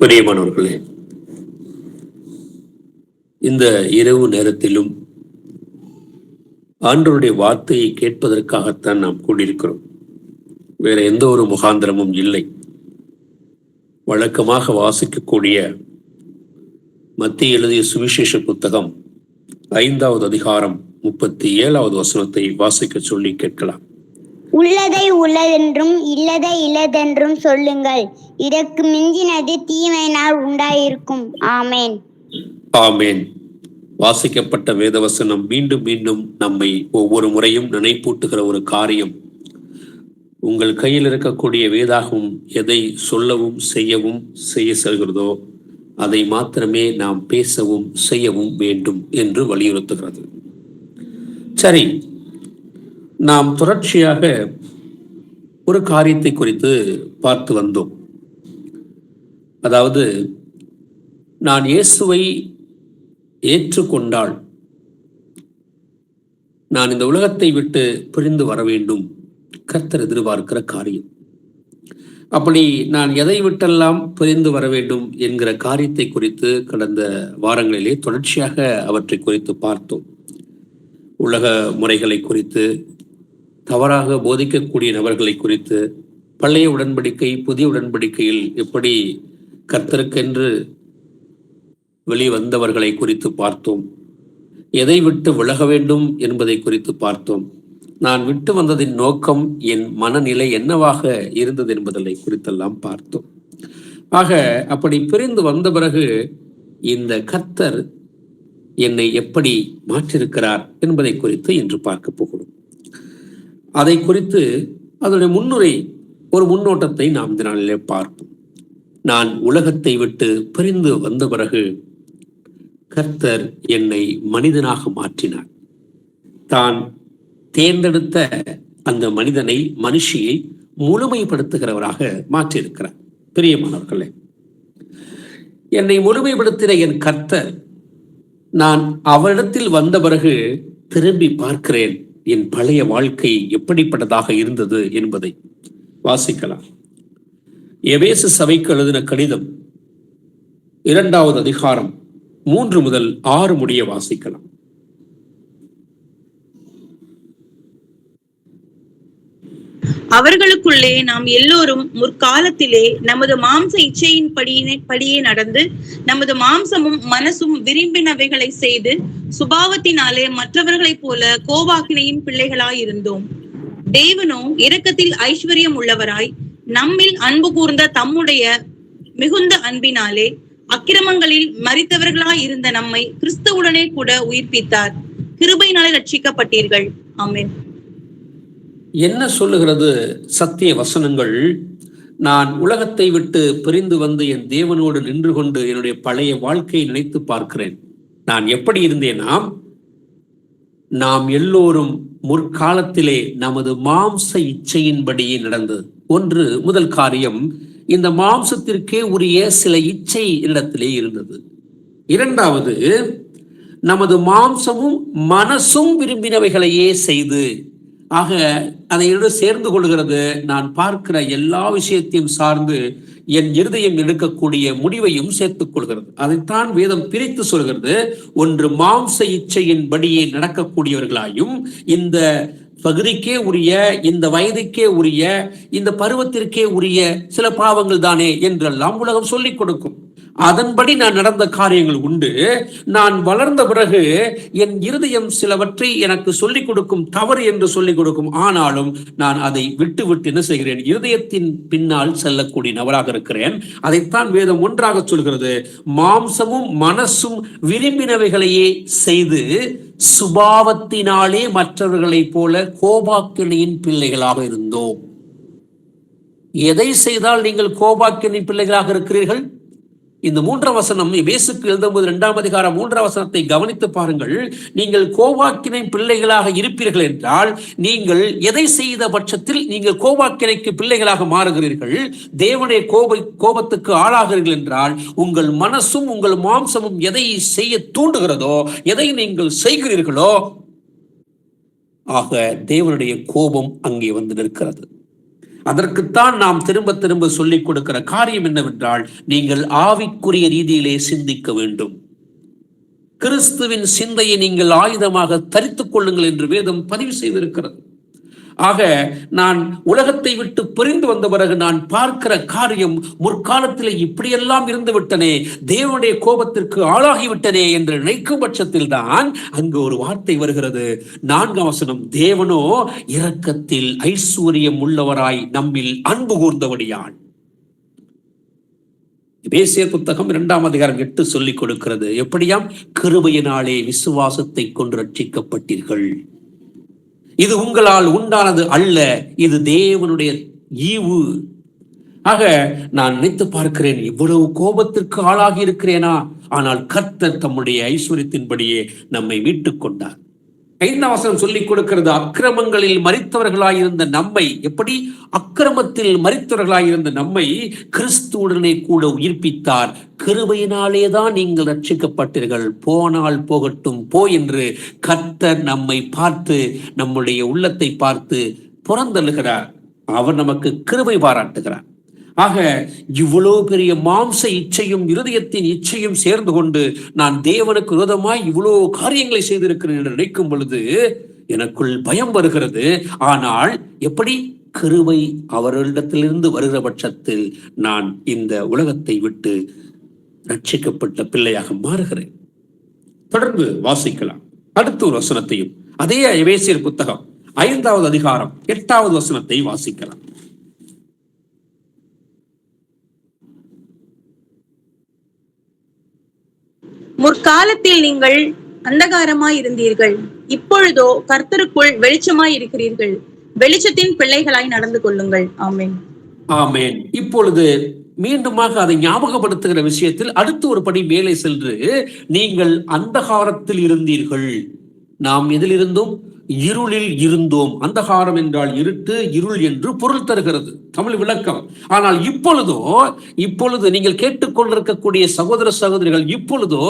பிரியமானவர்களே, இந்த இரவு நேரத்திலும் ஆண்டவருடைய வார்த்தையை கேட்பதற்காகத்தான் நாம் கூடியிருக்கிறோம். வேற எந்த ஒரு முகாந்திரமும் இல்லை. வழக்கமாக வாசிக்கக்கூடிய மத்திய எழுதிய சுவிசேஷ புத்தகம் 5வது அதிகாரம் 37வது வசனத்தை வாசிக்க சொல்லி கேட்கலாம். உள்ளதை உள்ளதென்றும் இல்லதை இல்லதென்றும் சொல்லுங்கள், இதற்கு மிஞ்சினது தீமையினால் உண்டாயிருக்கும். ஆமேன். ஆமேன். வாசிக்கப்பட்ட வேதவசனம் மீண்டும் மீண்டும் நம்மை ஒவ்வொரு முறையும் நினைப்பூட்டுகிற ஒரு காரியம். உங்கள் கையில் இருக்கக்கூடிய வேதாகவும் எதை சொல்லவும் செய்யவும் செய்ய செல்கிறதோ அதை மாத்திரமே நாம் பேசவும் செய்யவும் வேண்டும் என்று வலியுறுத்துகிறது. சரி, நாம் தொடர்ச்சியாக ஒரு காரியத்தை குறித்து பார்த்து வந்தோம். அதாவது, நான் இயேசுவை ஏற்றுக்கொண்டால் நான் இந்த உலகத்தை விட்டு பிரிந்து வர வேண்டும், கர்த்தர் எதிர்பார்க்கிற காரியம். அப்படி நான் எதை விட்டெல்லாம் பிரிந்து வர வேண்டும் என்கிற காரியத்தை குறித்து கடந்த வாரங்களிலே தொடர்ச்சியாக அவற்றை குறித்து பார்த்தோம். உலக முறைகளை குறித்து, தவறாக போதிக்கக்கூடிய நபர்களை குறித்து, பழைய உடன்படிக்கை புதிய உடன்படிக்கையில் எப்படி கர்த்தருக்கென்று வெளிவந்தவர்களை குறித்து பார்த்தோம். எதை விட்டு விலக வேண்டும் என்பதை குறித்து பார்த்தோம். நான் விட்டு வந்ததின் நோக்கம், என் மனநிலை என்னவாக இருந்தது என்பதை குறித்தெல்லாம் பார்த்தோம். ஆக அப்படி பிரிந்து வந்த பிறகு இந்த கர்த்தர் என்னை எப்படி மாற்றிருக்கிறார் என்பதை குறித்து இன்று பார்க்க போகிறோம். அதை குறித்து அதனுடைய முன்னுரை, ஒரு முன்னோட்டத்தை நாம் இந்த நாளிலே பார்ப்போம். நான் உலகத்தை விட்டு பிரிந்து வந்த பிறகு கர்த்தர் என்னை மனிதனாக மாற்றினார். தான் தேர்ந்தெடுத்த அந்த மனிதனை, மனுஷியை முழுமைப்படுத்துகிறவராக மாற்றியிருக்கிறார். பிரியமானவர்களே, என்னை முழுமைப்படுத்தின என் கர்த்தர், நான் அவரிடத்தில் வந்த பிறகு திரும்பி பார்க்கிறேன், என் பழைய வாழ்க்கை எப்படிப்பட்டதாக இருந்தது என்பதை வாசிக்கலாம். எபேசு சபைக்கு எழுதின கடிதம் 2வது அதிகாரம் 3 முதல் 6 முடிய வாசிக்கலாம். அவர்களுக்குள்ளே நாம் எல்லோரும் முற்காலத்திலே நமது மாம்ச இச்சையின் படியே நடந்து, நமது மாம்சமும் மனசும் விரும்பினவைகளை செய்து, சுபாவத்தினாலே மற்றவர்களைப் போல கோபாக்கினையின் பிள்ளைகளாயிருந்தோம். தேவனோ இரக்கத்தில் ஐஸ்வர்யம் உள்ளவராய் நம்மில் அன்பு கூர்ந்த தம்முடைய மிகுந்த அன்பினாலே அக்கிரமங்களில் மரித்தவர்களாய் இருந்த நம்மை கிறிஸ்துவுடனே கூட உயிர்ப்பித்தார். கிருபையினாலே ரட்சிக்கப்பட்டீர்கள். ஆமென். என்ன சொல்லுகிறது சத்திய வசனங்கள்? நான் உலகத்தை விட்டு பிரிந்து வந்து என் தேவனோடு நின்று கொண்டு என்னுடைய பழைய வாழ்க்கையை நினைத்து பார்க்கிறேன். நான் எப்படி இருந்தேனா, நாம் எல்லோரும் முற்காலத்திலே நமது மாம்ச இச்சையின்படியே நடந்தது. முதல் காரியம், இந்த மாம்சத்திற்கே உரிய சில இச்சை இடத்திலே இருந்தது. 2வது, நமது மாம்சமும் மனசும் விரும்பினவைகளையே செய்து, ஆக அதையோடு சேர்ந்து கொள்கிறது. நான் பார்க்கிற எல்லா விஷயத்தையும் சார்ந்து என் இருதயம் எடுக்கக்கூடிய முடிவையும் சேர்த்துக் கொள்கிறது. அதைத்தான் வேதம் பிரித்து சொல்கிறது. ஒன்று, மாம்ச இச்சையின் படியே நடக்கக்கூடியவர்களாயும், இந்த பகுதிக்கே உரிய, இந்த வயதுக்கே உரிய, இந்த பருவத்திற்கே உரிய சில பாவங்கள் தானே என்றெல்லாம் உலகம் சொல்லிக் கொடுக்கும். அதன்படி நான் நடந்த காரியங்கள் உண்டு. நான் வளர்ந்த பிறகு என் இருதயம் சிலவற்றை எனக்கு சொல்லிக் கொடுக்கும், தவறு என்று சொல்லிக் கொடுக்கும். ஆனாலும் நான் அதை விட்டு என்ன செய்கிறேன்? இருதயத்தின் பின்னால் செல்லக்கூடிய நபராக இருக்கிறேன். அதைத்தான் வேதம் ஒன்றாக சொல்கிறது. மாம்சமும் மனசும் விரும்பினவைகளையே செய்து, சுபாவத்தினாலே மற்றவர்களைப் போல கோபாக்கினையின் பிள்ளைகளாக இருந்தோம். எதை செய்தால் நீங்கள் கோபாக்கினையின் பிள்ளைகளாக இருக்கிறீர்கள்? இந்த 3ஆம் வசனம், எபேசுக்கு எழுதும்போது 2ஆம் அதிகாரம் 3ஆம் வசனத்தை கவனித்து பாருங்கள். நீங்கள் கோபாக்கினை பிள்ளைகளாக இருப்பீர்கள் என்றால், நீங்கள் எதை செய்த பட்சத்தில் நீங்கள் கோபாக்கினைக்கு பிள்ளைகளாக மாறுகிறீர்கள், தேவனுடைய கோபத்துக்கு ஆளாகிறீர்கள் என்றால், உங்கள் மனசும் உங்கள் மாம்சமும் எதை செய்ய தூண்டுகிறதோ, எதை நீங்கள் செய்கிறீர்களோ, ஆக தேவனுடைய கோபம் அங்கே வந்து நிற்கிறது. அதற்குத்தான் நாம் திரும்ப திரும்ப சொல்லிக் கொடுக்கிற காரியம் என்னவென்றால், நீங்கள் ஆவிக்குரிய ரீதியிலே சிந்திக்க வேண்டும். கிறிஸ்துவின் சிந்தையை நீங்கள் ஆயுதமாக தரித்துக் கொள்ளுங்கள் என்று வேதம் பதிவு செய்திருக்கிறது. ஆக நான் உலகத்தை விட்டு பிரிந்து வந்த பிறகு நான் பார்க்கிற காரியம், முற்காலத்தில் இப்படியெல்லாம் இருந்து விட்டனே, தேவனுடைய கோபத்திற்கு ஆளாகிவிட்டனே என்று நினைக்கும் பட்சத்தில் தான் அங்கு ஒரு வார்த்தை வருகிறது. 4ஆம் வசனம், தேவனோ இரக்கத்தில் ஐஸ்வர்யம் உள்ளவராய் நம்மில் அன்பு கூர்ந்தபடியால். எபேசியர் புத்தகம் 2ஆம் அதிகாரம் 8 சொல்லிக் கொடுக்கிறது. எப்படியாம்? கிருபையினாலே விசுவாசத்தை கொண்டு ரட்சிக்கப்பட்டீர்கள். இது உங்களால் உண்டானது அல்ல, இது தேவனுடைய ஈவு. ஆக நான் நினைத்து பார்க்கிறேன், இவ்வளவு கோபத்திற்கு ஆளாகி இருக்கிறேனா? ஆனால் கர்த்தர் தம்முடைய ஐஸ்வர்யத்தின்படியே நம்மை மீட்டுக் கொண்டார். 5ஆம் வசனம் சொல்லிக் கொடுக்கிறது, அக்கிரமங்களில் மரித்தவர்களாயிருந்த நம்மை, எப்படி? அக்கிரமத்தில் மரித்தவர்களாயிருந்த நம்மை கிறிஸ்துவுடனே கூட உயிர்ப்பித்தார். கிருபையினாலேதான் நீங்கள் ரட்சிக்கப்பட்டீர்கள். போனால் போகட்டும் போ என்று கர்த்தர் நம்மை பார்த்து, நம்முடைய உள்ளத்தை பார்த்து புறந்தள்ளுகிறார். அவர் நமக்கு கிருபை பாராட்டுகிறார். ஆக இவ்வளவு பெரிய மாம்ச இச்சையும் இருதயத்தின் இச்சையும் சேர்ந்து கொண்டு நான் தேவனுக்கு விரோதமாய் இவ்வளவு காரியங்களை செய்திருக்கிறேன் என்று நினைக்கும் பொழுது எனக்குள் பயம் வருகிறது. ஆனால் எப்படி? கிருபை அவரிடத்திலிருந்து வருகிற பட்சத்தில் நான் இந்த உலகத்தை விட்டு ரட்சிக்கப்பட்ட பிள்ளையாக மாறுகிறேன். தொடர்ந்து வாசிக்கலாம் அடுத்த ஒரு வசனத்தையும். அதே எபேசியர் புத்தகம் 5ஆவது அதிகாரம் 8ஆவது வசனத்தை வாசிக்கலாம். முற்காலத்தில் நீங்கள் அந்தகாரமாய் இருந்தீர்கள், இப்பொழுதோ கர்த்தருக்குள் வெளிச்சமாய் இருக்கிறீர்கள். வெளிச்சத்தின் பிள்ளைகளாய் நடந்து கொள்ளுங்கள். ஆமென். ஆமென். இப்பொழுது மீண்டுமாக அதை ஞாபகப்படுத்துகிற விஷயத்தில் அடுத்து ஒரு படி மேலே சென்று, நீங்கள் அந்தகாரத்தில் இருந்தீர்கள். நாம் எதில் இருந்தோம்? இருளில் இருந்தோம். அந்தகாரம் என்றால் இருட்டு, இருள் என்று பொருள் தருகிறது தமிழ் விளக்கம். ஆனால் இப்பொழுது நீங்கள் கேட்டுக்கொண்டிருக்கக்கூடிய சகோதர சகோதரிகள், இப்பொழுதோ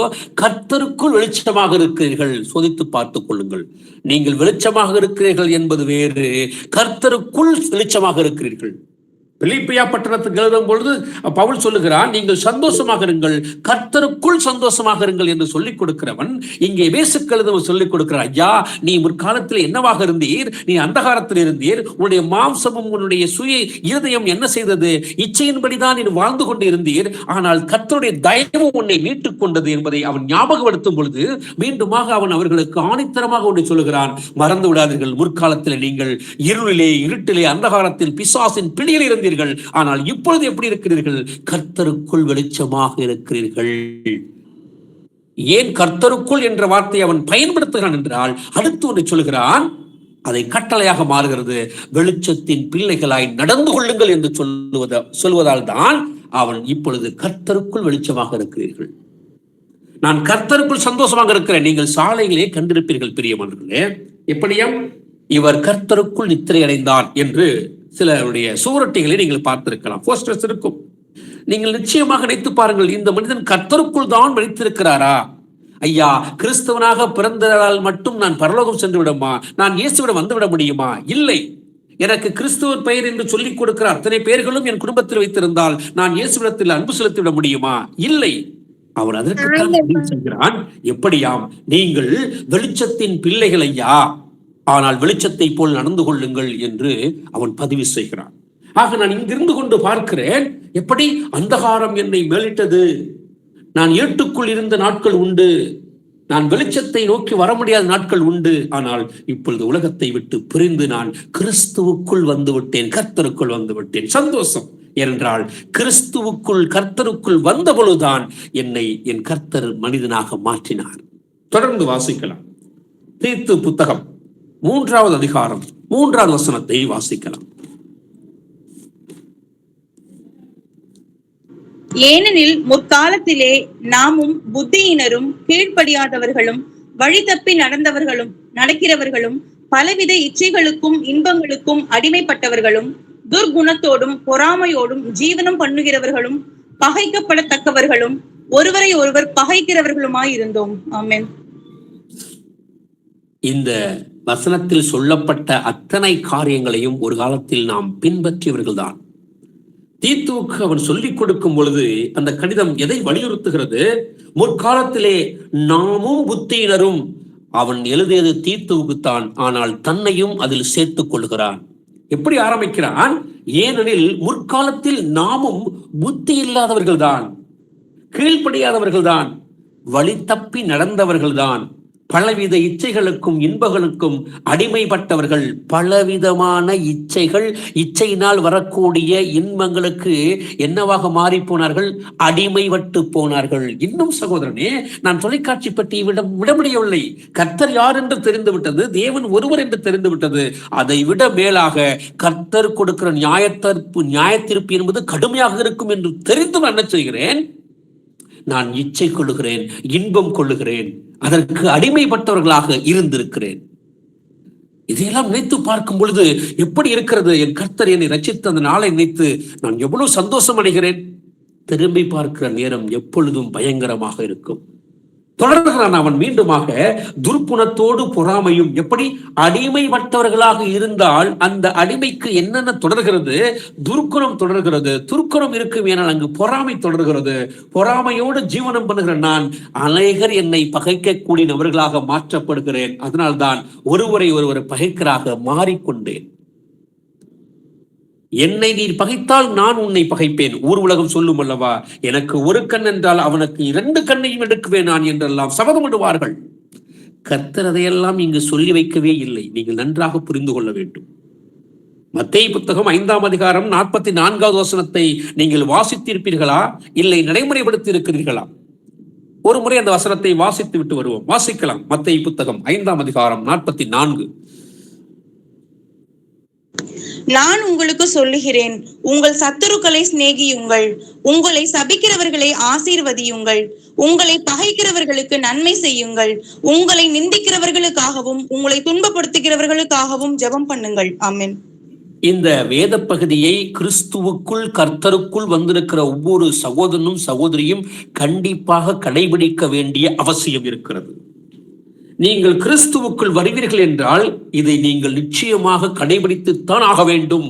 கர்த்தருக்குள் வெளிச்சமாக இருக்கிறீர்கள். சோதித்து பார்த்துக் கொள்ளுங்கள். நீங்கள் வெளிச்சமாக இருக்கிறீர்கள் என்பது வேறு, கர்த்தருக்குள் வெளிச்சமாக இருக்கிறீர்கள். பிலிப்பியா பட்டணத்துக்கு எழுதும் பொழுது பவுல் சொல்லுகிறான், நீங்கள் சந்தோஷமாக இருங்கள், கர்த்தருக்குள் சந்தோஷமாக இருங்கள் என்று சொல்லிக் கொடுக்கிறவன் இங்கே எபேசுக்கு எழுதும் சொல்லிக் கொடுக்கிறார். ஐயா, நீ முற்காலத்தில் என்னவாக இருந்தீர்? நீ அந்தகாரத்தில் இருந்தீர். உன்னுடைய மாம்சமும் உன்னுடைய சுய இருதயம் என்ன செய்தது? இச்சையின்படிதான் நீ வாழ்ந்து கொண்டு இருந்தீர். ஆனால் கர்த்தருடைய தயவு உன்னை மீட்டுக் கொண்டது என்பதை அவன் ஞாபகப்படுத்தும் பொழுது மீண்டுமாக அவன் அவர்களுக்கு ஆணித்தரமாக ஒன்று சொல்லுகிறான். மறந்து விடாதீர்கள், முற்காலத்தில் நீங்கள் இருளிலே, இருட்டிலே, அந்தகாரத்தில், பிசாசின் பிடியில் இருந்தீர்கள். ஆனால் இப்பொழுது எப்படி இருக்கிறீர்கள்? கர்த்தருக்குள் வெளிச்சமாக இருக்கிறீர்கள். ஏன் கர்த்தருக்குள் என்ற வார்த்தையை அவன் பயன்படுத்துகிறான் என்றால், அடுத்து ஒன்று சொல்கிறான், அதை கட்டளையாக மாறுகிறது. வெளிச்சத்தின் பிள்ளைகளாய் நடந்து கொள்ளுங்கள் என்று சொல்வதால் தான் அவன் இப்பொழுது கர்த்தருக்குள் வெளிச்சமாக இருக்கிறீர்கள். நான் கர்த்தருக்குள் சந்தோஷமாக இருக்கிறேன். நீங்கள் சாலைகளே கண்டிருப்பீர்கள் பிரியமானவர்களே, எப்படியும் இவர் கர்த்தருக்குள் நித்திரை அடைந்தார் என்று சிலருடைய சுவரொட்டிகளை நீங்கள் பார்த்திருக்கலாம், போஸ்டர்ஸ் இருக்கும். நீங்கள் நிச்சயமாக நினைத்து பாருங்கள், இந்த மனிதன் கர்த்தருக்குள் தான் மரித்திருக்கிறாரா? ஐயா, கிறிஸ்தவனாக பிறந்ததால் மட்டும் நான் பரலோகம் சென்று விடுமா? நான் இயேசுவிடம் வந்துவிட முடியுமா? இல்லை. எனக்கு கிறிஸ்துவ பெயர் என்று சொல்லிக் கொடுக்கிற அத்தனை பேர்களும் என் குடும்பத்தில் வைத்திருந்தால் நான் இயேசுவிடத்தில் அன்பு செலுத்திவிட முடியுமா? இல்லை. அவன் அதற்கு சொல்கிறான், எப்படியாம்? நீங்கள் வெளிச்சத்தின் பிள்ளைகள் ஐயா, ஆனால் வெளிச்சத்தை போல் நடந்து கொள்ளுங்கள் என்று அவன் பதிவு செய்கிறான். ஆக நான் இங்கிருந்து கொண்டு பார்க்கிறேன், எப்படி அந்தகாரம் என்னை மேலிட்டது. நான் இருட்டுக்குள் இருந்த நாட்கள் உண்டு, நான் வெளிச்சத்தை நோக்கி வர முடியாத நாட்கள் உண்டு. ஆனால் இப்பொழுது உலகத்தை விட்டு பிரிந்து நான் கிறிஸ்துவுக்குள் வந்து விட்டேன், கர்த்தருக்குள் வந்து விட்டேன். சந்தோஷம். ஏனென்றால் கிறிஸ்துவுக்குள், கர்த்தருக்குள் வந்த பொழுதுதான் என்னை என் கர்த்தர் மனிதனாக மாற்றினார். தொடர்ந்து வாசிக்கலாம். தீத்து புத்தகம் 3ஆவது அதிகாரம் 3ஆவது வசனத்தை வாசிக்கலாம். ஏனெனில் முற்காலத்திலே நாமும் புத்தியினரும், கீழ்ப்படியாதவர்களும், வழி தப்பி நடக்கிறவர்களும், பலவித இச்சைகளுக்கும் இன்பங்களுக்கும் அடிமைப்பட்டவர்களும், துர்குணத்தோடும் பொறாமையோடும் ஜீவனம் பண்ணுகிறவர்களும், பகைக்கப்படத்தக்கவர்களும், ஒருவரை ஒருவர் பகைக்கிறவர்களுமாய் இருந்தோம். ஆமென். இந்த வசனத்தில் சொல்லப்பட்ட அத்தனை காரியங்களையும் ஒரு காலத்தில் நாம் பின்பற்றியவர்கள்தான். தீத்துவுக்கு அவன் சொல்லிக் கொடுக்கும் பொழுது அந்த கடிதம் எதை வலியுறுத்துகிறது? முற்காலத்திலே நாமும் புத்தியினரும். அவன் எழுதியது தீத்துவுக்குத்தான், ஆனால் தன்னையும் அதில் சேர்த்துக் கொள்கிறான். எப்படி ஆரம்பிக்கிறான்? ஏனெனில் முற்காலத்தில் நாமும் புத்தி இல்லாதவர்கள்தான், கீழ்ப்படியாதவர்கள்தான், வழி தப்பி நடந்தவர்கள்தான், பலவித இச்சைகளுக்கும் இன்பங்களுக்கும் அடிமைப்பட்டவர்கள். பலவிதமான இச்சைகள், இச்சையினால் வரக்கூடிய இன்பங்களுக்கு என்னவாக மாறி போனார்கள்? அடிமைப்பட்டு போனார்கள். இன்னும் சகோதரனே, நான் தொலைக்காட்சி பற்றி விட முடியவில்லை. கர்த்தர் யார் என்று தெரிந்து விட்டது, தேவன் ஒருவர் என்று தெரிந்து விட்டது. அதை விட மேலாக கர்த்தர் கொடுக்கிற நியாயத்தீர்ப்பு என்பது கடுமையாக இருக்கும் என்று தெரிந்து என்ன செய்கிறேன்? நான் இச்சை கொள்ளுகிறேன், இன்பம் கொள்ளுகிறேன், அதற்கு அடிமைப்பட்டவர்களாக இருந்திருக்கிறேன். இதையெல்லாம் நினைத்து பார்க்கும் பொழுது எப்படி இருக்கிறது? என் கர்த்தர் என்னை ரட்சித்த அந்த நாளை நினைத்து நான் எவ்வளவு சந்தோஷம் அடைகிறேன். திரும்பி பார்க்கிற நேரம் எப்பொழுதும் பயங்கரமாக இருக்கும். தொடர்கிறான் அவன் மீண்டுமாக, துர்க்குணத்தோடு பொறாமையும். எப்படி? அடிமைப்பட்டவர்களாக இருந்தால் அந்த அடிமைக்கு என்னென்ன தொடர்கிறது? துர்க்குணம் தொடர்கிறது. துர்க்குணம் இருக்கும் ஏனால் அங்கு பொறாமை தொடர்கிறது. பொறாமையோடு ஜீவனம் பண்ணுகிற நான் அநேகர் என்னை பகைக்கக்கூடிய நபர்களாக மாற்றப்படுகிறேன். அதனால்தான் ஒருவரை ஒருவர் பகைக்கராக மாறிக்கொண்டேன். என்னை நீ பகைத்தால் நான் உன்னை பகைப்பேன். ஊர் உலகம் சொல்லும் அல்லவா, எனக்கு ஒரு கண் என்றால் அவனுக்கு 2 கண்ணையும் எடுக்குவேன் நான் என்றெல்லாம் சபதமிடுவார்கள். கர்த்தர் அதையெல்லாம் இங்கு சொல்லி வைக்கவே இல்லை. நீங்கள் நன்றாக புரிந்து கொள்ள வேண்டும். மத்தேயு புத்தகம் 5ஆம் அதிகாரம் 44வது வசனத்தை நீங்கள் வாசித்திருப்பீர்களா, இல்லை நடைமுறைப்படுத்தி இருக்கிறீர்களா? ஒரு முறை அந்த வசனத்தை வாசித்து விட்டு வருவோம். வாசிக்கலாம். மத்தேயு புத்தகம் 5ஆம் அதிகாரம் 44. நான் உங்களுக்கு சொல்லுகிறேன், உங்கள் சத்துருக்களை சிநேகியுங்கள், உங்களை சபிக்கிறவர்களை ஆசீர்வதியுங்கள், உங்களை பகைக்கிறவர்களுக்கு நன்மை செய்யுங்கள், உங்களை நிந்திக்கிறவர்களுக்காகவும் உங்களை துன்பப்படுத்துகிறவர்களுக்காகவும் ஜெபம் பண்ணுங்கள். ஆமென். இந்த வேத பகுதியை கிறிஸ்துவுக்குள், கர்த்தருக்குள் வந்திருக்கிற ஒவ்வொரு சகோதரனும் சகோதரியும் கண்டிப்பாக கடைபிடிக்க வேண்டிய அவசியம் இருக்கிறது. நீங்கள் கிறிஸ்துவுக்குள் வருவீர்கள் என்றால் இதை நீங்கள் நிச்சயமாக கடைபிடித்துத்தான் ஆக வேண்டும்.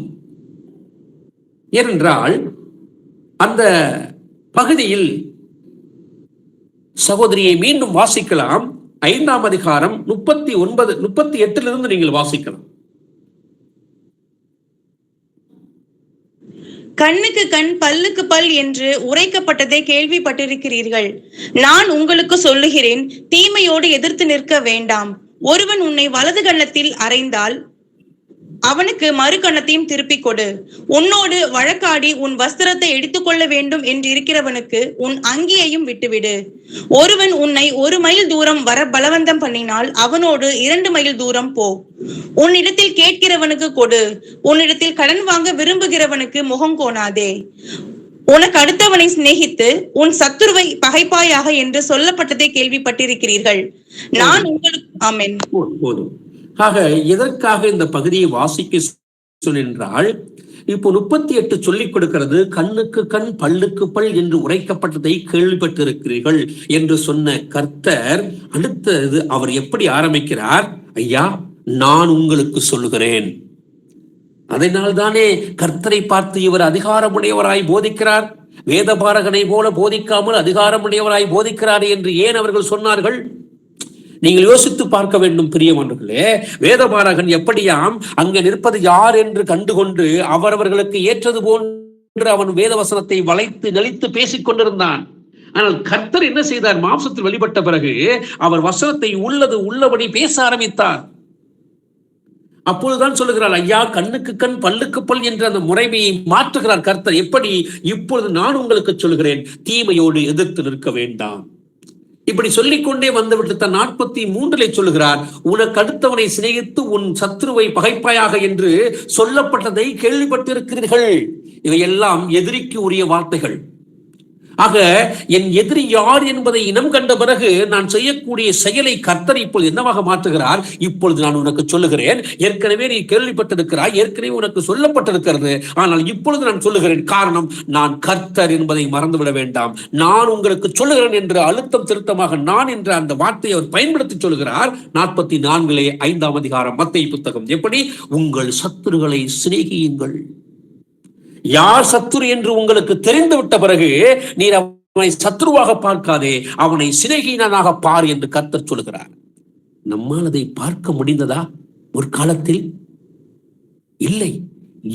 ஏனென்றால் அந்த பகுதியில் சகோதரியை மீண்டும் வாசிக்கலாம். 5ஆம் அதிகாரம் 39, 38 நீங்கள் வாசிக்கலாம். கண்ணுக்கு கண் பல்லுக்கு பல் என்று உரைக்கப்பட்டதை கேள்விப்பட்டிருக்கிறீர்கள். நான் உங்களுக்கு சொல்லுகிறேன், தீமையோடு எதிர்த்து நிற்க வேண்டாம். ஒருவன் உன்னை வலது கன்னத்தில் அறைந்தால் அவனுக்கு மறு கன்னத்தையும் திருப்பிக் கொடு. உன்னோடு வழக்காடி உன் வஸ்திரத்தை எடுத்துக்கொள்ள வேண்டும் என்று இருக்கிறவனுக்கு உன் அங்கியையும் விட்டுவிடு. ஒருவன் உன்னை 1 மைல் தூரம் வர பலவந்தம் பண்ணினால் அவனோடு 2 மைல் தூரம் போ. உன்னிடத்தில் கேட்கிறவனுக்கு கொடு. உன்னிடத்தில் கடன் வாங்க விரும்புகிறவனுக்கு முகம் கோணாதே. உனக்கு அடுத்தவனை சிநேகித்து உன் சத்துருவை பகைப்பாயாக என்று சொல்லப்பட்டதை கேள்விப்பட்டிருக்கிறீர்கள். நான் உங்களுக்கு ஆமென். ஆக எதற்காக இந்த பகுதியை வாசிக்க சொன்னால், இப்போ 38 சொல்லிக் கொடுக்கிறது, கண்ணுக்கு கண் பல்லுக்கு பல் என்று உரைக்கப்பட்டதை கேள்விப்பட்டிருக்கிறீர்கள் என்று சொன்ன கர்த்தர் அடுத்தது அவர் எப்படி ஆரம்பிக்கிறார்? ஐயா, நான் உங்களுக்கு சொல்லுகிறேன். அதனால்தானே கர்த்தரை பார்த்து இவர் அதிகாரமுடையவராய் போதிக்கிறார். வேதபாரகனை போல போதிக்காமல் அதிகாரமுடையவராய் போதிக்கிறார் என்று ஏன் அவர்கள் சொன்னார்கள்? நீங்கள் யோசித்து பார்க்க வேண்டும் பிரியமானவர்களே. வேதபாரகன் எப்படியாம் அங்க நிற்பது யார் என்று கண்டுகொண்டு அவரவர்களுக்கு ஏற்றது போன்று அவன் வேதவசனத்தை வளைத்து நெளித்து பேசிக் கொண்டிருந்தான். ஆனால் கர்த்தர் என்ன செய்தார்? மாம்சத்தில் வெளிப்பட்ட பிறகு அவர் வசனத்தை உள்ளபடி பேச ஆரம்பித்தார். அப்பொழுதுதான் சொல்லுகிறார், ஐயா, கண்ணுக்கு கண் பல்லுக்கு பல் என்ற அந்த முறைமையை மாற்றுகிறார் கர்த்தர். எப்படி? இப்பொழுது நான் உங்களுக்கு சொல்கிறேன், தீமையோடு எதிர்த்து நிற்க வேண்டாம். இப்படி சொல்லிக்கொண்டே வந்துவிட்டு தன் 43 சொல்லுகிறார், உனக்கு அடுத்தவனை சிநேகித்து உன் சத்ருவை பகைப்பாயாக என்று சொல்லப்பட்டதை கேள்விப்பட்டிருக்கிறீர்கள். இவையெல்லாம் எதிரிக்கு உரிய வார்த்தைகள். ஆக என் எதிரி யார் என்பதை இனம் கண்ட பிறகு நான் செய்யக்கூடிய செயலை கர்த்தர் இப்பொழுது என்னவாக மாற்றுகிறார்? இப்பொழுது நான் உனக்கு சொல்லுகிறேன், ஏற்கனவே நீ கேள்விப்பட்டிருக்கிறாய், ஏற்கனவே உனக்கு சொல்லப்பட்டிருக்கிறது, ஆனால் இப்பொழுது நான் சொல்லுகிறேன். காரணம், நான் கர்த்தர் என்பதை மறந்துவிட வேண்டாம். நான் உங்களுக்கு சொல்லுகிறேன் என்று அழுத்தம் திருத்தமாக நான் என்ற அந்த வார்த்தையை அவர் பயன்படுத்தி சொல்லுகிறார். 44:5 அதிகாரம் மத்தேயு புத்தகம். எப்படி? உங்கள் சத்துருக்களை சிநேகியுங்கள். யார் சத்துரு என்று உங்களுக்கு தெரிந்து விட்ட பிறகு நீர் அவனை சத்துருவாக பார்க்காதே, அவனை சிநேகியனாக பார் என்று கர்த்தர் சொல்கிறார். நம்மால் அதை பார்க்க முடிந்ததா ஒரு காலத்தில்? இல்லை.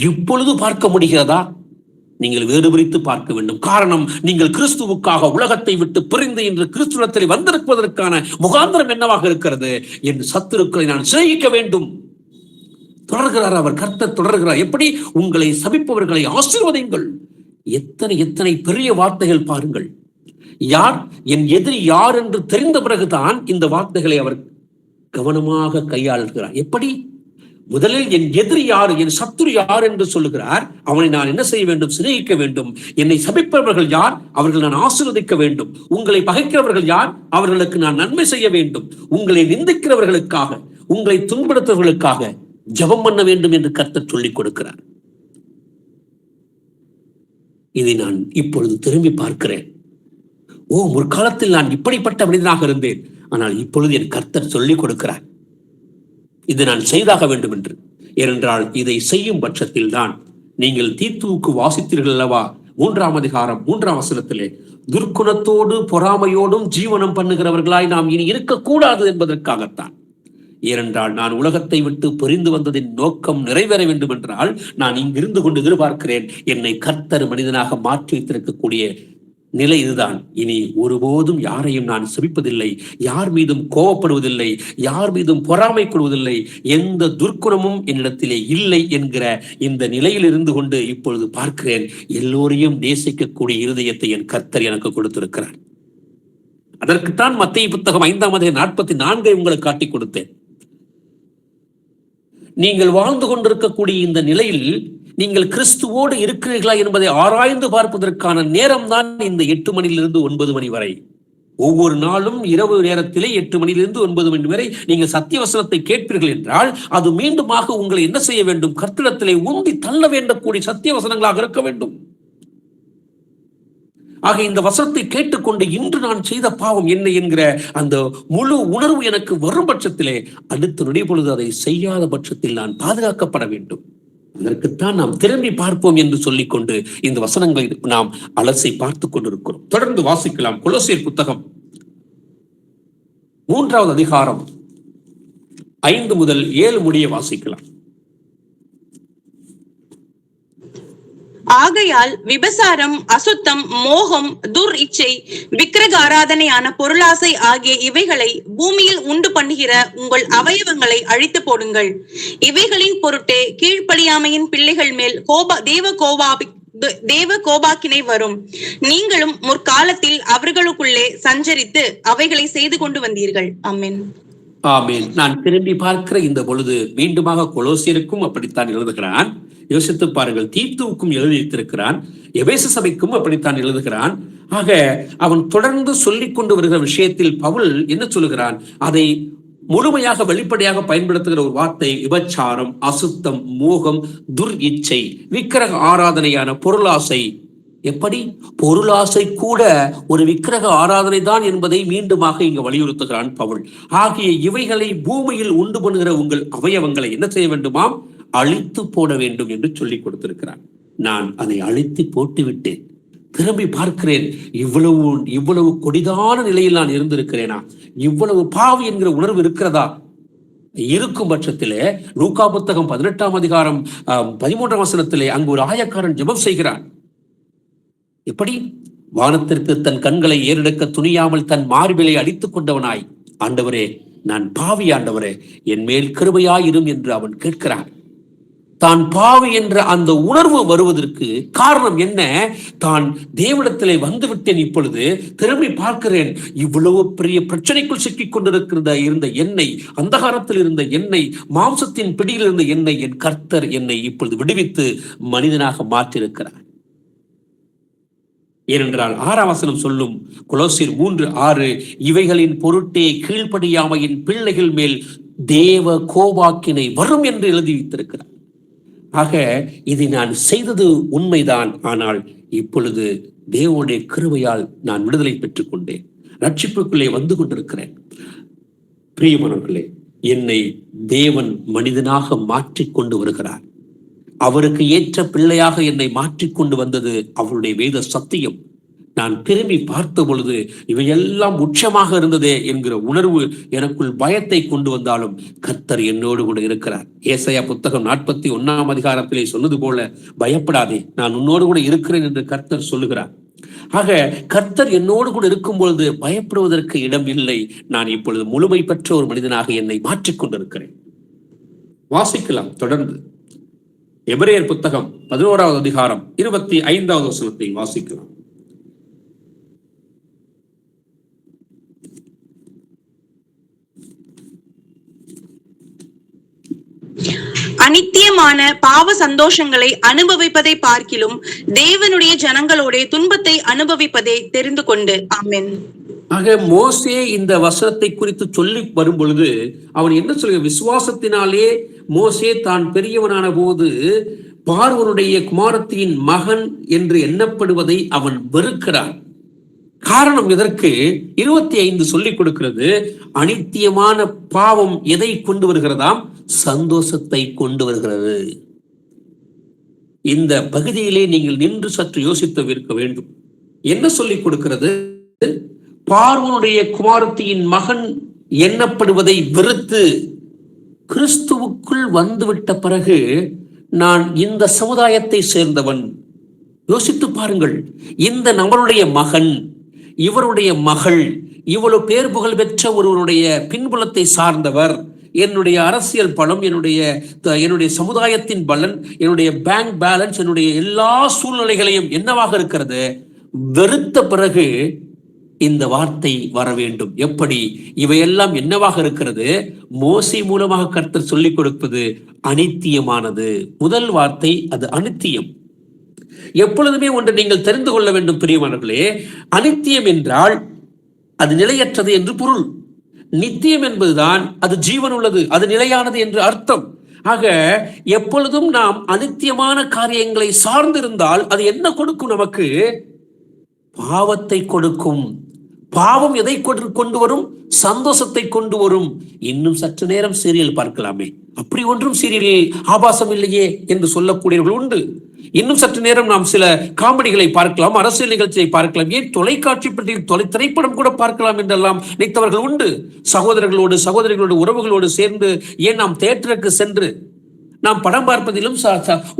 இப்பொழுது பார்க்க முடிகிறதா? நீங்கள் வேறு பிரித்து பார்க்க வேண்டும். காரணம், நீங்கள் கிறிஸ்துவுக்காக உலகத்தை விட்டு பிரிந்து இன்று கிறிஸ்துவத்தில் வந்திருப்பதற்கான முகாந்திரம் என்னவாக இருக்கிறது? என் சத்துருக்களை நான் சிநேகிக்க வேண்டும். தொடர்கிறார் அவர், கர்த்தர் தொடர்கிறார். எப்படி? உங்களை சபிப்பவர்களை ஆசீர்வதியுங்கள். எத்தனை எத்தனை பெரிய வார்த்தைகள் பாருங்கள். யார் என் எதிரி யார் என்று தெரிந்த பிறகுதான் இந்த வார்த்தைகளை அவர் கவனமாக கையாளுகிறார். எப்படி? முதலில் என் எதிரி யார், என் சத்துரு யார் என்று சொல்லுகிறார். அவனை நான் என்ன செய்ய வேண்டும்? சிநேகிக்க வேண்டும். என்னை சபிப்பவர்கள் யார்? அவர்கள் நான் ஆசீர்வதிக்க வேண்டும். உங்களை பகைக்கிறவர்கள் யார்? அவர்களுக்கு நான் நன்மை செய்ய வேண்டும். உங்களை நிந்திக்கிறவர்களுக்காக, உங்களை துன்படுத்துவர்களுக்காக ஜெபம் பண்ண வேண்டும் என்று கர்த்தர் சொல்லிக் கொடுக்கிறார். இதை நான் இப்பொழுது திரும்பி பார்க்கிறேன். முற்காலத்தில் நான் இப்படிப்பட்ட மனிதனாக இருந்தேன், ஆனால் இப்பொழுது என் கர்த்தர் சொல்லிக் கொடுக்கிறார், இதை நான் செய்தாக வேண்டும் என்று. ஏனென்றால் இதை செய்யும் பட்சத்தில் தான் நீங்கள் தீத்துவுக்கு வாசித்தீர்கள் அல்லவா? 3 அதிகாரம் 3 வசனத்திலே, துர்க்குணத்தோடு பொறாமையோடும் ஜீவனம் பண்ணுகிறவர்களாய் நாம் இனி இருக்கக்கூடாது என்பதற்காகத்தான். ஏனென்றால் நான் உலகத்தை விட்டு பிரிந்து வந்ததின் நோக்கம் நிறைவேற வேண்டும் என்றால் நான் இங்கிருந்து கொண்டு எதிர்பார்க்கிறேன், என்னை கர்த்தர் மனிதனாக மாற்றி வைத்திருக்கக்கூடிய நிலை இதுதான். இனி ஒருபோதும் யாரையும் நான் சபிப்பதில்லை, யார் மீதும் கோபப்படுவதில்லை, யார் மீதும் பொறாமை கொள்வதில்லை, எந்த துர்க்குணமும் என்னிடத்திலே இல்லை என்கிற இந்த நிலையில் இருந்து கொண்டு இப்பொழுது பார்க்கிறேன், எல்லோரையும் நேசிக்கக்கூடிய இருதயத்தை என் கர்த்தர் எனக்கு கொடுத்திருக்கிறார். அதற்குத்தான் மத்தேயு புத்தகம் 5:44 உங்களுக்கு காட்டிக் கொடுத்தேன். நீங்கள் வாழ்ந்து கொண்டிருக்கக்கூடிய இந்த நிலையில் நீங்கள் கிறிஸ்துவோடு இருக்கிறீர்களா என்பதை ஆராய்ந்து பார்ப்பதற்கான நேரம் தான் இந்த 8 மணியிலிருந்து 9 மணி வரை. ஒவ்வொரு நாளும் இரவு நேரத்திலே 8 மணியிலிருந்து 9 மணி வரை நீங்கள் சத்திய வசனத்தை கேட்பீர்கள் என்றால் அது மீண்டுமாக உங்களை என்ன செய்ய வேண்டும்? கர்த்தரிடத்திலே உந்தி தள்ள வேண்டக்கூடிய சத்திய வசனங்களாக இருக்க வேண்டும். ஆக இந்த வசனத்தை கேட்டுக்கொண்டு இன்று நான் செய்த பாவம் என்ன என்கிற அந்த முழு உணர்வு எனக்கு வரும் பட்சத்திலே அடுத்த நொடி பொழுது அதை செய்யாத பட்சத்தில் நான் பாதுகாக்கப்பட வேண்டும். அதற்குத்தான் நாம் திரும்பி பார்ப்போம் என்று சொல்லிக்கொண்டு இந்த வசனங்களை நாம் அலசி பார்த்துக் கொண்டிருக்கிறோம். தொடர்ந்து வாசிக்கலாம். கொலோசியர் புத்தகம் 3 அதிகாரம் 5 முதல் 7 முடிய வாசிக்கலாம். ஆகையால் விபசாரம், அசுத்தம், மோகம், துர் இச்சை, விக்கிரக ஆராதனையான பொருளாசை ஆகிய இவைகளை பூமியில் உண்டு பண்ணுகிற உங்கள் அவயவங்களை அழித்து போடுங்கள். இவைகளின் பொருட்டே கீழ்ப்படியாமையின் பிள்ளைகள் மேல் தேவ கோபாக்கினை வரும். நீங்களும் முற்காலத்தில் அவர்களுக்குள்ளே சஞ்சரித்து அவைகளை செய்து கொண்டு வந்தீர்கள். ஆமென். ஆமென். நான் திரும்பி பார்க்கிற இந்த பொழுது மீண்டுமாக கொலோசியருக்கும் அப்படித்தான் எழுதுகிறான். யோசித்து பாருங்கள். தீத்துவுக்கும் எழுதியிருக்கிறான், எபேசு சபைக்கும் அப்படித்தான் எழுதுகிறான். ஆக அவன் தொடர்ந்து சொல்லிக் கொண்டு வருகிற விஷயத்தில் பவுல் என்ன சொல்லுகிறான்? அதை முழுமையாக வெளிப்படையாக பயன்படுத்துகிற ஒரு வார்த்தை விபச்சாரம், அசுத்தம், மோகம், துர் இச்சை, விக்கிரக ஆராதனையான பொருளாசை. எப்படி? பொருளாசை கூட ஒரு விக்கிரக ஆராதனை தான் என்பதை மீண்டுமாக இங்கு வலியுறுத்துகிறான் பவுல். ஆகிய இவைகளை பூமியில் உண்டு பண்ணுகிற உங்கள் அவயவங்களை என்ன செய்ய வேண்டுமாம்? அழித்து போட வேண்டும் என்று சொல்லிக் கொடுத்திருக்கிறான். நான் அதை அழித்து போட்டு விட்டேன். திரும்பி பார்க்கிறேன், இவ்வளவு கொடிதான நிலையில் நான் இருந்திருக்கிறேனா? இவ்வளவு பாவி என்கிற உணர்வு இருக்கிறதா? இருக்கும் பட்சத்திலே லூக்கா புத்தகம் 18 அதிகாரம் 13 வசனத்திலே அங்கு ஒரு ஆயக்காரன் ஜெபம் செய்கிறான். எப்படி? வானத்திற்கு தன் கண்களை ஏறெடுக்க துணியாமல் தன் மார்பிலை அடித்துக் கொண்டவனாய், ஆண்டவரே நான் பாவி, ஆண்டவரே என் மேல் கிருபையாயிரும் என்று அவன் கேட்கிறான். தான் பாவி என்ற அந்த உணர்வு வருவதற்கு காரணம் என்ன? தான் தேவனிடத்திலே வந்துவிட்டேன். இப்பொழுது திரும்பி பார்க்கிறேன், இவ்வளவு பெரிய பிரச்சனைக்குள் சிக்கிக் கொண்டிருக்கிறத இருந்த என்னை, அந்தகாரத்தில் இருந்த என்னை, மாம்சத்தின் பிடியில் இருந்த என்னை என் கர்த்தர் என்னை இப்பொழுது விடுவித்து மனிதனாக மாற்றியிருக்கிறார். ஏனென்றால் 6ஆம் வசனம் சொல்லும், கொலோசியர் 3:6, இவைகளின் பொருட்டே கீழ்ப்படியாமையின் பிள்ளைகள் மேல் தேவ கோபாக்கினை வரும் என்று எழுதி வைத்திருக்கிறார். ஆக இதை நான் செய்தது உண்மைதான், ஆனால் இப்பொழுது தேவனுடைய கிருபையால் நான் விடுதலை பெற்றுக் கொண்டேன், ரட்சிப்புக்குள்ளே வந்து கொண்டிருக்கிறேன். பிரியமானவர்களே, என்னை தேவன் மனிதனாக மாற்றிக்கொண்டு வருகிறார். அவருக்கு ஏற்ற பிள்ளையாக என்னை மாற்றிக்கொண்டு வந்தது அவருடைய வேத சத்தியம். நான் திரும்பி பார்த்த பொழுது இவையெல்லாம் உச்சமாக இருந்ததே என்கிற உணர்வு எனக்குள் பயத்தை கொண்டு வந்தாலும் கர்த்தர் என்னோடு கூட இருக்கிறார். ஏசாயா புத்தகம் 41ஆம் அதிகாரத்திலே சொன்னது போல, பயப்படாதே, நான் உன்னோடு கூட இருக்கிறேன் என்று கர்த்தர் சொல்லுகிறார். ஆக கர்த்தர் என்னோடு கூட இருக்கும் பொழுது பயப்படுவதற்கு இடம் இல்லை. நான் இப்பொழுது முழுமை பெற்ற ஒரு மனிதனாக என்னை மாற்றிக்கொண்டிருக்கிறேன். வாசிக்கலாம் தொடர்ந்து. எபிரேயர் புத்தகம் 11ஆவது அதிகாரம் 25வது வசனத்தை வாசிக்கலாம். அனித்தியமான பாவ சந்தோஷங்களை அனுபவிப்பதை பார்க்கிலும் தேவனுடைய ஜனங்களோட துன்பத்தை அனுபவிப்பதை தெரிந்து கொண்டு. ஆமென். ஆக மோசே இந்த வசனத்தை குறித்து சொல்லி வரும் பொழுது அவன் என்ன சொல்ல, விசுவாசத்தினாலே மோசே தான் பெரியவனான போது பார்வோனுடைய குமாரத்தியின் மகன் என்று எண்ணப்படுவதை அவன் வெறுக்கிறான். காரணம் இதற்கு 25 சொல்லிக் கொடுக்கிறது. அனித்தியமான பாவம் எதை கொண்டு வருகிறதாம்? சந்தோஷத்தை கொண்டு வருகிறது. இந்த பகுதியிலே நீங்கள் நின்று சற்று யோசித்து இருக்க வேண்டும். என்ன சொல்லிக் கொடுக்கிறது? பார்வோனுடைய குமாரத்தியின் மகன் எண்ணப்படுவதை வெறுத்து கிறிஸ்துவுக்குள் வந்துவிட்ட பிறகு நான் இந்த சமுதாயத்தை சேர்ந்தவன். யோசித்து பாருங்கள், இந்த நம்மளுடைய மகன், இவருடைய மகள், இவ்வளவு பேர் புகழ் பெற்ற ஒருவருடைய பின்புலத்தை சார்ந்தவர், என்னுடைய அரசியல் பலம், என்னுடைய சமுதாயத்தின் பலன், என்னுடைய பேங்க் பேலன்ஸ், என்னுடைய எல்லா சூழ்நிலைகளையும் என்னவாக இருக்கிறது? வெறுத்த பிறகு இந்த வார்த்தை வர வேண்டும். எப்படி? இவையெல்லாம் என்னவாக இருக்கிறது? மோசே மூலமாக கர்த்தர் சொல்லிக் கொடுப்பது அனித்தியமானது. முதல் வார்த்தை அது அனித்தியம். எப்பொழுதுமே ஒன்று நீங்கள் தெரிந்து கொள்ள வேண்டும் பிரியமானவர்களே, அனித்தியம் என்றால் அது நிலையற்றது என்று பொருள். நித்தியம் என்பதுதான் அது ஜீவன் உள்ளது, அது நிலையானது என்று அர்த்தம். ஆக எப்பொழுதும் நாம் அனித்தியமான காரியங்களை சார்ந்திருந்தால் அது என்ன கொடுக்கும்? நமக்கு பாவத்தை கொடுக்கும். பாவம் எதை கொண்டு வரும்? சந்தோஷத்தை கொண்டு வரும். இன்னும் சற்று நேரம் சீரியல் பார்க்கலாமே, அப்படி ஒன்றும் சீரியலில் ஆபாசம் இல்லையே என்று சொல்லக்கூடியவர்கள் உண்டு. இன்னும் சற்று நேரம் நாம் சில காமெடிகளை பார்க்கலாம், அரசியல் நிகழ்ச்சியை பார்க்கலாம், ஏன் தொலைக்காட்சி பற்றியில் திரைப்படம் கூட பார்க்கலாம் என்றெல்லாம் நினைத்தவர்கள் உண்டு. சகோதரிகளோடு உறவுகளோடு சேர்ந்து ஏன் நாம் தியேட்டருக்கு சென்று நாம் படம் பார்ப்பதிலும்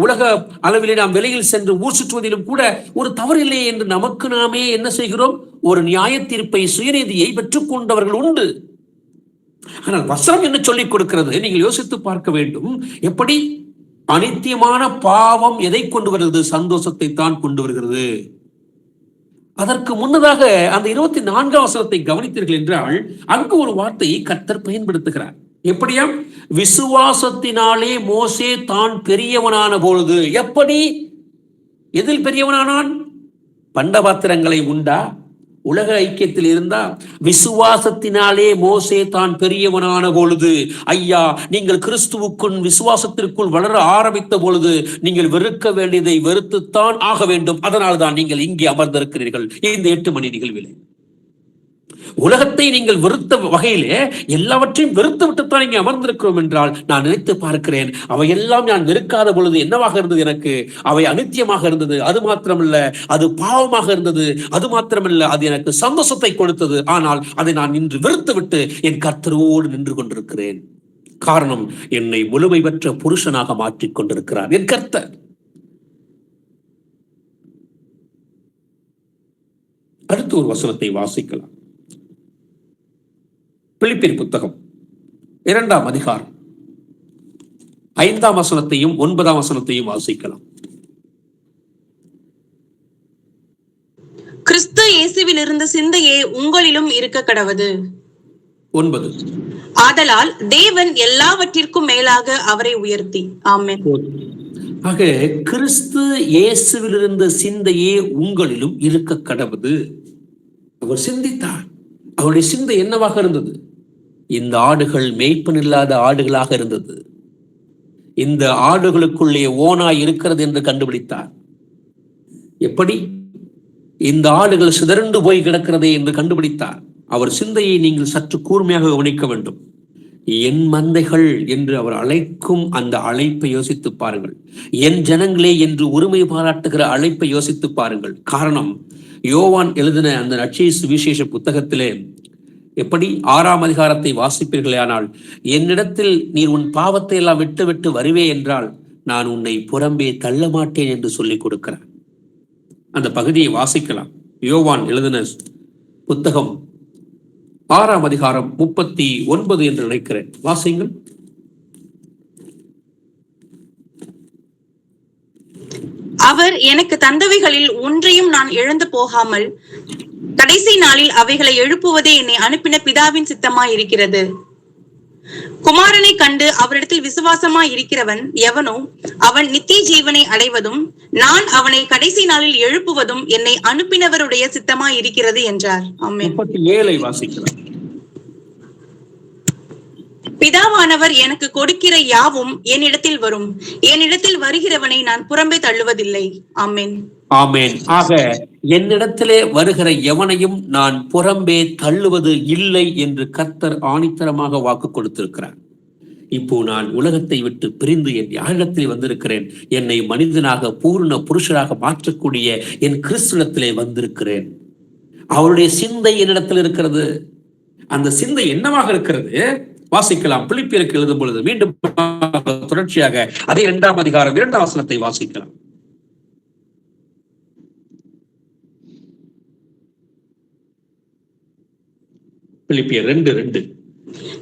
உலக அளவிலே நாம் வெளியில் சென்று ஊர் சுற்றுவதிலும் கூட ஒரு தவறு இல்லையே என்று நமக்கு நாமே என்ன செய்கிறோம்? ஒரு நியாய தீர்ப்பை, சுயநீதியை பெற்றுக் கொண்டவர்கள் உண்டு. ஆனால் வசனம் என்ன சொல்லிக் கொடுக்கிறது? நீங்கள் யோசித்து பார்க்க வேண்டும். எப்படி? அனித்தியமான பாவம் எதை கொண்டு வருகிறது? சந்தோஷத்தை தான் கொண்டு வருகிறது. அதற்கு முன்னதாக அந்த 24ஆம் வசனத்தை கவனித்தீர்கள் என்றால் அங்கு ஒரு வார்த்தையை கர்த்தர் பயன்படுத்துகிறார். எப்படியாம்? விசுவாசத்தினாலே மோசே தான் பெரியவனான பொழுது. எப்படி? எதில் பெரியவனானான்? பண்டபாத்திரங்களை உண்டா? உலக ஐக்கியத்தில் இருந்தா? விசுவாசத்தினாலே மோசே தான் பெரியவனான பொழுது. ஐயா, நீங்கள் கிறிஸ்துவுக்குள் விசுவாசத்திற்குள் வளர ஆரம்பித்த பொழுது நீங்கள் வெறுக்க வேண்டியதை வெறுத்துத்தான் ஆக வேண்டும். அதனால்தான் நீங்கள் இங்கே அமர்ந்திருக்கிறீர்கள் இந்த 8 மணி நிகழ்விலே. உலகத்தை நீங்கள் வெறுத்த வகையிலே எல்லாவற்றையும் வெறுத்து விட்டுத்தான் இங்கே அமர்ந்திருக்கிறோம் என்றால் நான் நினைத்து பார்க்கிறேன், அவையெல்லாம் நான் வெறுக்காத பொழுது என்னவாக இருந்தது? எனக்கு அவை அனித்தியமாக இருந்தது. அது மாத்திரமல்ல, அது பாவமாக இருந்தது. அது மாத்திரமல்ல, அது எனக்கு சந்தோஷத்தை கொடுத்தது. ஆனால் அதை நான் இன்று வெறுத்து விட்டு என் கர்த்தரோடு நின்று கொண்டிருக்கிறேன். காரணம், என்னை முழுமை பெற்ற புருஷனாக மாற்றிக் கொண்டிருக்கிறார் என் கர்த்தர். அடுத்து ஒரு வசனத்தை வாசிக்கலாம். பிலிப்பியர் புத்தகம் 2ஆம் அதிகாரம் 5ஆம் வசனத்தையும் 9ஆம் வசனத்தையும் வாசிக்கலாம். கிறிஸ்து இயேசுவில் இருந்த சிந்தையே உங்களிலும் இருக்க கடவது. 9. ஆதலால் தேவன் எல்லாவற்றிற்கும் மேலாக அவரை உயர்த்தி. ஆமென். ஆக கிறிஸ்து இயேசுவில் இருந்த சிந்தையே உங்களிலும் இருக்க கடவுது. அவர் சிந்தித்தார். அவருடைய சிந்தை என்னவாக இருந்தது? இந்த ஆடுகள் மேய்ப்பன் இல்லாத ஆடுகளாக இருந்தது. இந்த ஆடுகளுக்குள்ளே ஓனாய் இருக்கிறது என்று கண்டுபிடித்தார். எப்படி? இந்த ஆடுகள் சிதறண்டு போய் கிடக்கிறதே என்று கண்டுபிடித்தார். அவர் சிந்தையை நீங்கள் சற்று கூர்மையாக கவனிக்க வேண்டும். என் மந்தைகள் என்று அவர் அழைக்கும் அந்த அழைப்பை யோசித்து பாருங்கள். என் ஜனங்களே என்று உரிமை பாராட்டுகிற அழைப்பை யோசித்து பாருங்கள். காரணம், யோவான் எழுதின அந்த நற்செய்தி சுவிசேஷ புத்தகத்திலே எப்படி 6ஆம் அதிகாரத்தை வாசிப்பீர்களே, ஆனால் என்னிடத்தில் நீர் உன் பாவத்தை எல்லாம் விட்டு விட்டு வருவே என்றால் நான் உன்னை புறம்பே தள்ள மாட்டேன் என்று சொல்லிக் கொடுக்கிறார். அந்த பகுதியை வாசிக்கலாம். யோவான் எழுதின புத்தகம் 6ஆம் அதிகாரம் 39 என்று நினைக்கிறேன். வாசிங்கள். அவர் எனக்கு தந்தவைகளில் ஒன்றையும் நான் இழந்து போகாமல் கடைசி நாளில் அவைகளை எழுப்புவதே என்னை அனுப்பின பிதாவின் சித்தமாய் இருக்கிறது. குமாரனை கண்டு அவரிடத்தில் விசுவாசமாய் இருக்கிறவன் எவனோ அவன் நித்திய ஜீவனை அடைவதும் நான் அவனை கடைசி நாளில் எழுப்புவதும் என்னை அனுப்பினவருடைய சித்தமாய் இருக்கிறது என்றார். ஆமென். 37 வாசிக்கலாம். பிதாவானவர் எனக்கு கொடுக்கிற யாவும் என்னிடத்தில் வரும், என்னிடத்தில் வருகிறவனை நான் புறம்பே தள்ளுவதில்லை. ஆமென். ஆமென். ஆக என்னிடத்திலே வருகிற எவனையும் நான் புறம்பே தள்ளுவது இல்லை என்று கர்த்தர் ஆணித்தரமாக வாக்கு கொடுத்திருக்கிறார். இப்போ நான் உலகத்தை விட்டு பிரிந்து என் யாரிடத்தில் வந்திருக்கிறேன். என்னை மனிதனாக பூர்ண புருஷராக மாற்றக்கூடிய என் கிறிஸ்துவிடத்திலே வந்திருக்கிறேன். அவருடைய சிந்தை என்னிடத்தில் இருக்கிறது. அந்த சிந்தை என்னவாக இருக்கிறது? வாசிக்கலாம். பிலிப்பியருக்கு எழுதும் பொழுது மீண்டும் தொடர்ச்சியாக அதே 2ஆம் அதிகாரம் 2ஆம் வசனத்தை வாசிக்கலாம். பிலிப்பியர் 2:2.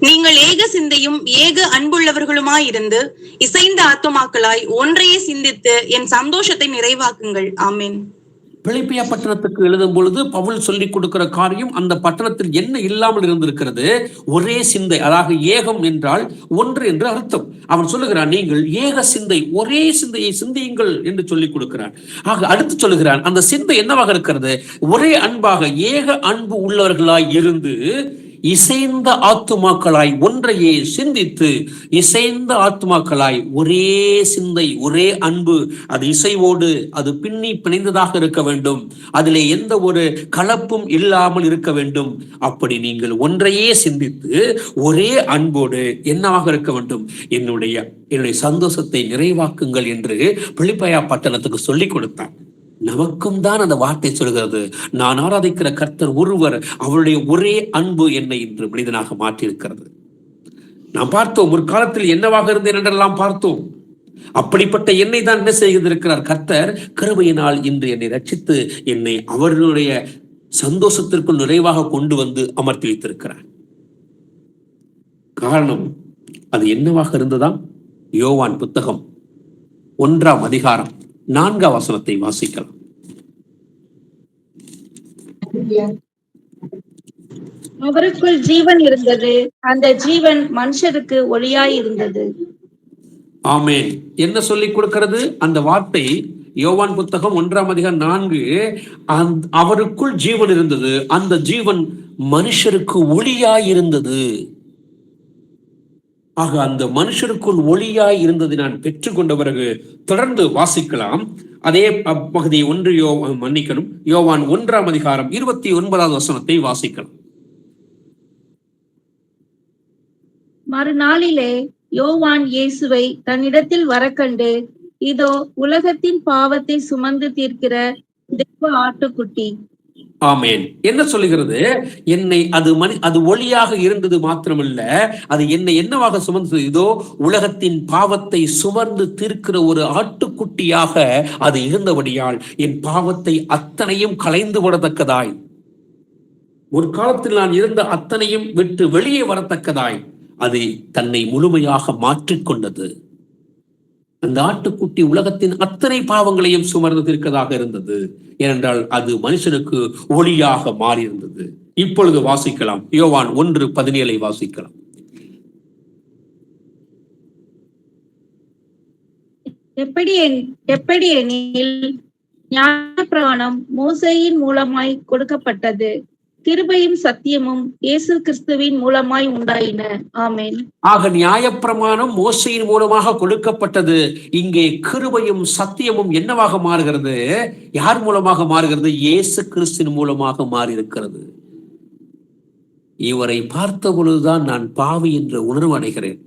நீங்கள் ஏக சிந்தையும் ஏக அன்புள்ளவர்களுமாயிருந்து இசைந்த ஆத்துமாக்களாய் ஒன்றையே சிந்தித்து என் சந்தோஷத்தை நிறைவாக்குங்கள். ஆமென். பிலிப்பியா பட்டணத்துக்கு எழுதும் பொழுது பவுல் சொல்லிக் கொடுக்கிற காரியம், அந்த பட்டணத்தில் என்ன இல்லாமல் இருந்திருக்கிறது? ஒரே சிந்தை. அதாவது ஏகம் என்றால் ஒன்று என்று அர்த்தம். அவன் சொல்லுகிறான், நீங்கள் ஏக சிந்தை, ஒரே சிந்தையை சிந்தியுங்கள் என்று சொல்லிக் கொடுக்கிறான். ஆக அடுத்து சொல்லுகிறான், அந்த சிந்தை என்னவாக இருக்கிறது? ஒரே அன்பாக ஏக அன்பு உள்ளவர்களாய் இருந்து இசைந்த ஆத்துமாக்களாய் ஒன்றையே சிந்தித்து, இசைந்த ஆத்துமாக்களாய் ஒரே சிந்தை, ஒரே அன்பு, அது இசைவோடு அது பின்னி பிணைந்ததாக இருக்க வேண்டும். அதிலே எந்த ஒரு கலப்பும் இல்லாமல் இருக்க வேண்டும். அப்படி நீங்கள் ஒன்றையே சிந்தித்து ஒரே அன்போடு என்னவாக இருக்க வேண்டும்? என்னுடைய சந்தோஷத்தை நிறைவாக்குங்கள் என்று பிலிப்பியா பட்டணத்துக்கு சொல்லிக் கொடுத்தான். நமக்கும் தான் அந்த வார்த்தை சொல்கிறது. நான் ஆராதிக்கிற கர்த்தர் ஒருவர், அவருடைய ஒரே அன்பு என்னை இன்று மனிதனாக மாற்றியிருக்கிறது. நாம் பார்த்தோம், ஒரு காலத்தில் என்னவாக இருந்தேன் என்றெல்லாம் பார்த்தோம். அப்படிப்பட்ட என்னை தான் என்ன செய்திருக்கிறார் கர்த்தர்? கிருபையினால் இன்று என்னை ரட்சித்து என்னை அவர்களுடைய சந்தோஷத்திற்குள் நிறைவாக கொண்டு வந்து அமர்த்தி வைத்திருக்கிறார். காரணம் அது என்னவாக இருந்ததாம்? யோவான் புத்தகம் 1ஆம் அதிகாரம் 4ஆம் வசனத்தை வாசிக்கலாம். அவருக்குள் ஜீவன் இருந்தது, அந்த ஜீவன் மனுஷருக்கு ஒளியாய் இருந்தது. ஆமென். என்ன சொல்லிக் கொடுக்கிறது அந்த வார்த்தை? யோவான் புத்தகம் 1ஆம் அதிகாரம் 4, அவருக்குள் ஜீவன் இருந்தது, அந்த ஜீவன் மனுஷருக்கு ஒளியாய் இருந்தது. ஆக அந்த மனுஷருக்குள் ஒளியாய் இருந்தது நான் பெற்றுக்கொண்ட பிறகு தொடர்ந்து வாசிக்கலாம். அதே பகுதி யோவான் 1ஆம் அதிகாரம் 29வது வசனத்தை வாசிக்கலாம். மறுநாளிலே யோவான் இயேசுவை தன்னிடத்தில் வரக்கண்டு, இதோ உலகத்தின் பாவத்தை சுமந்து தீர்க்கிற தேவ ஆட்டுக்குட்டி. ஆமேன். என்ன சொல்லுகிறது? என்னை அது ஒளியாக இருந்தது மாத்திரமல்ல, அது என்னை என்னவாக சுமந்தது? இதோ உலகத்தின் பாவத்தை சுமந்து தீர்க்கிற ஒரு ஆட்டுக்குட்டியாக அது இருந்தபடியால் என் பாவத்தை அத்தனையும் களைந்து விடத்தக்கதாய், ஒரு காலத்தில் நான் இருந்த அத்தனையும் விட்டு வெளியே வரத்தக்கதாய் அது தன்னை முழுமையாக மாற்றிக்கொண்டது. அந்த ஆட்டுக்குட்டி உலகத்தின் அத்தனை பாவங்களையும் சுமர்ந்து தீர்க்கதாக இருந்தது. ஏனென்றால் அது மனுஷனுக்கு ஒளியாக மாறியிருந்தது. இப்பொழுது வாசிக்கலாம். யோவான் 1:17 வாசிக்கலாம். எப்படி எனில் நியாயப்பிரமாணம் மோசேயின் மூலமாய் கொடுக்கப்பட்டது, கிருபையும் சத்தியமும் இயேசு கிறிஸ்துவின் மூலமாய் உண்டாயின. ஆமென். ஆக நியாயப்பிரமாணம் மோசையின் மூலமாக கொடுக்கப்பட்டது. இங்கே கிருபையும் சத்தியமும் என்னவாக மாறுகிறது? யார் மூலமாக மாறுகிறது? இயேசு கிறிஸ்துவின் மூலமாக மாறி இருக்கிறது. இவரை பார்த்த பொழுதுதான் நான் பாவி என்ற உணர்வு அடைகிறேன்.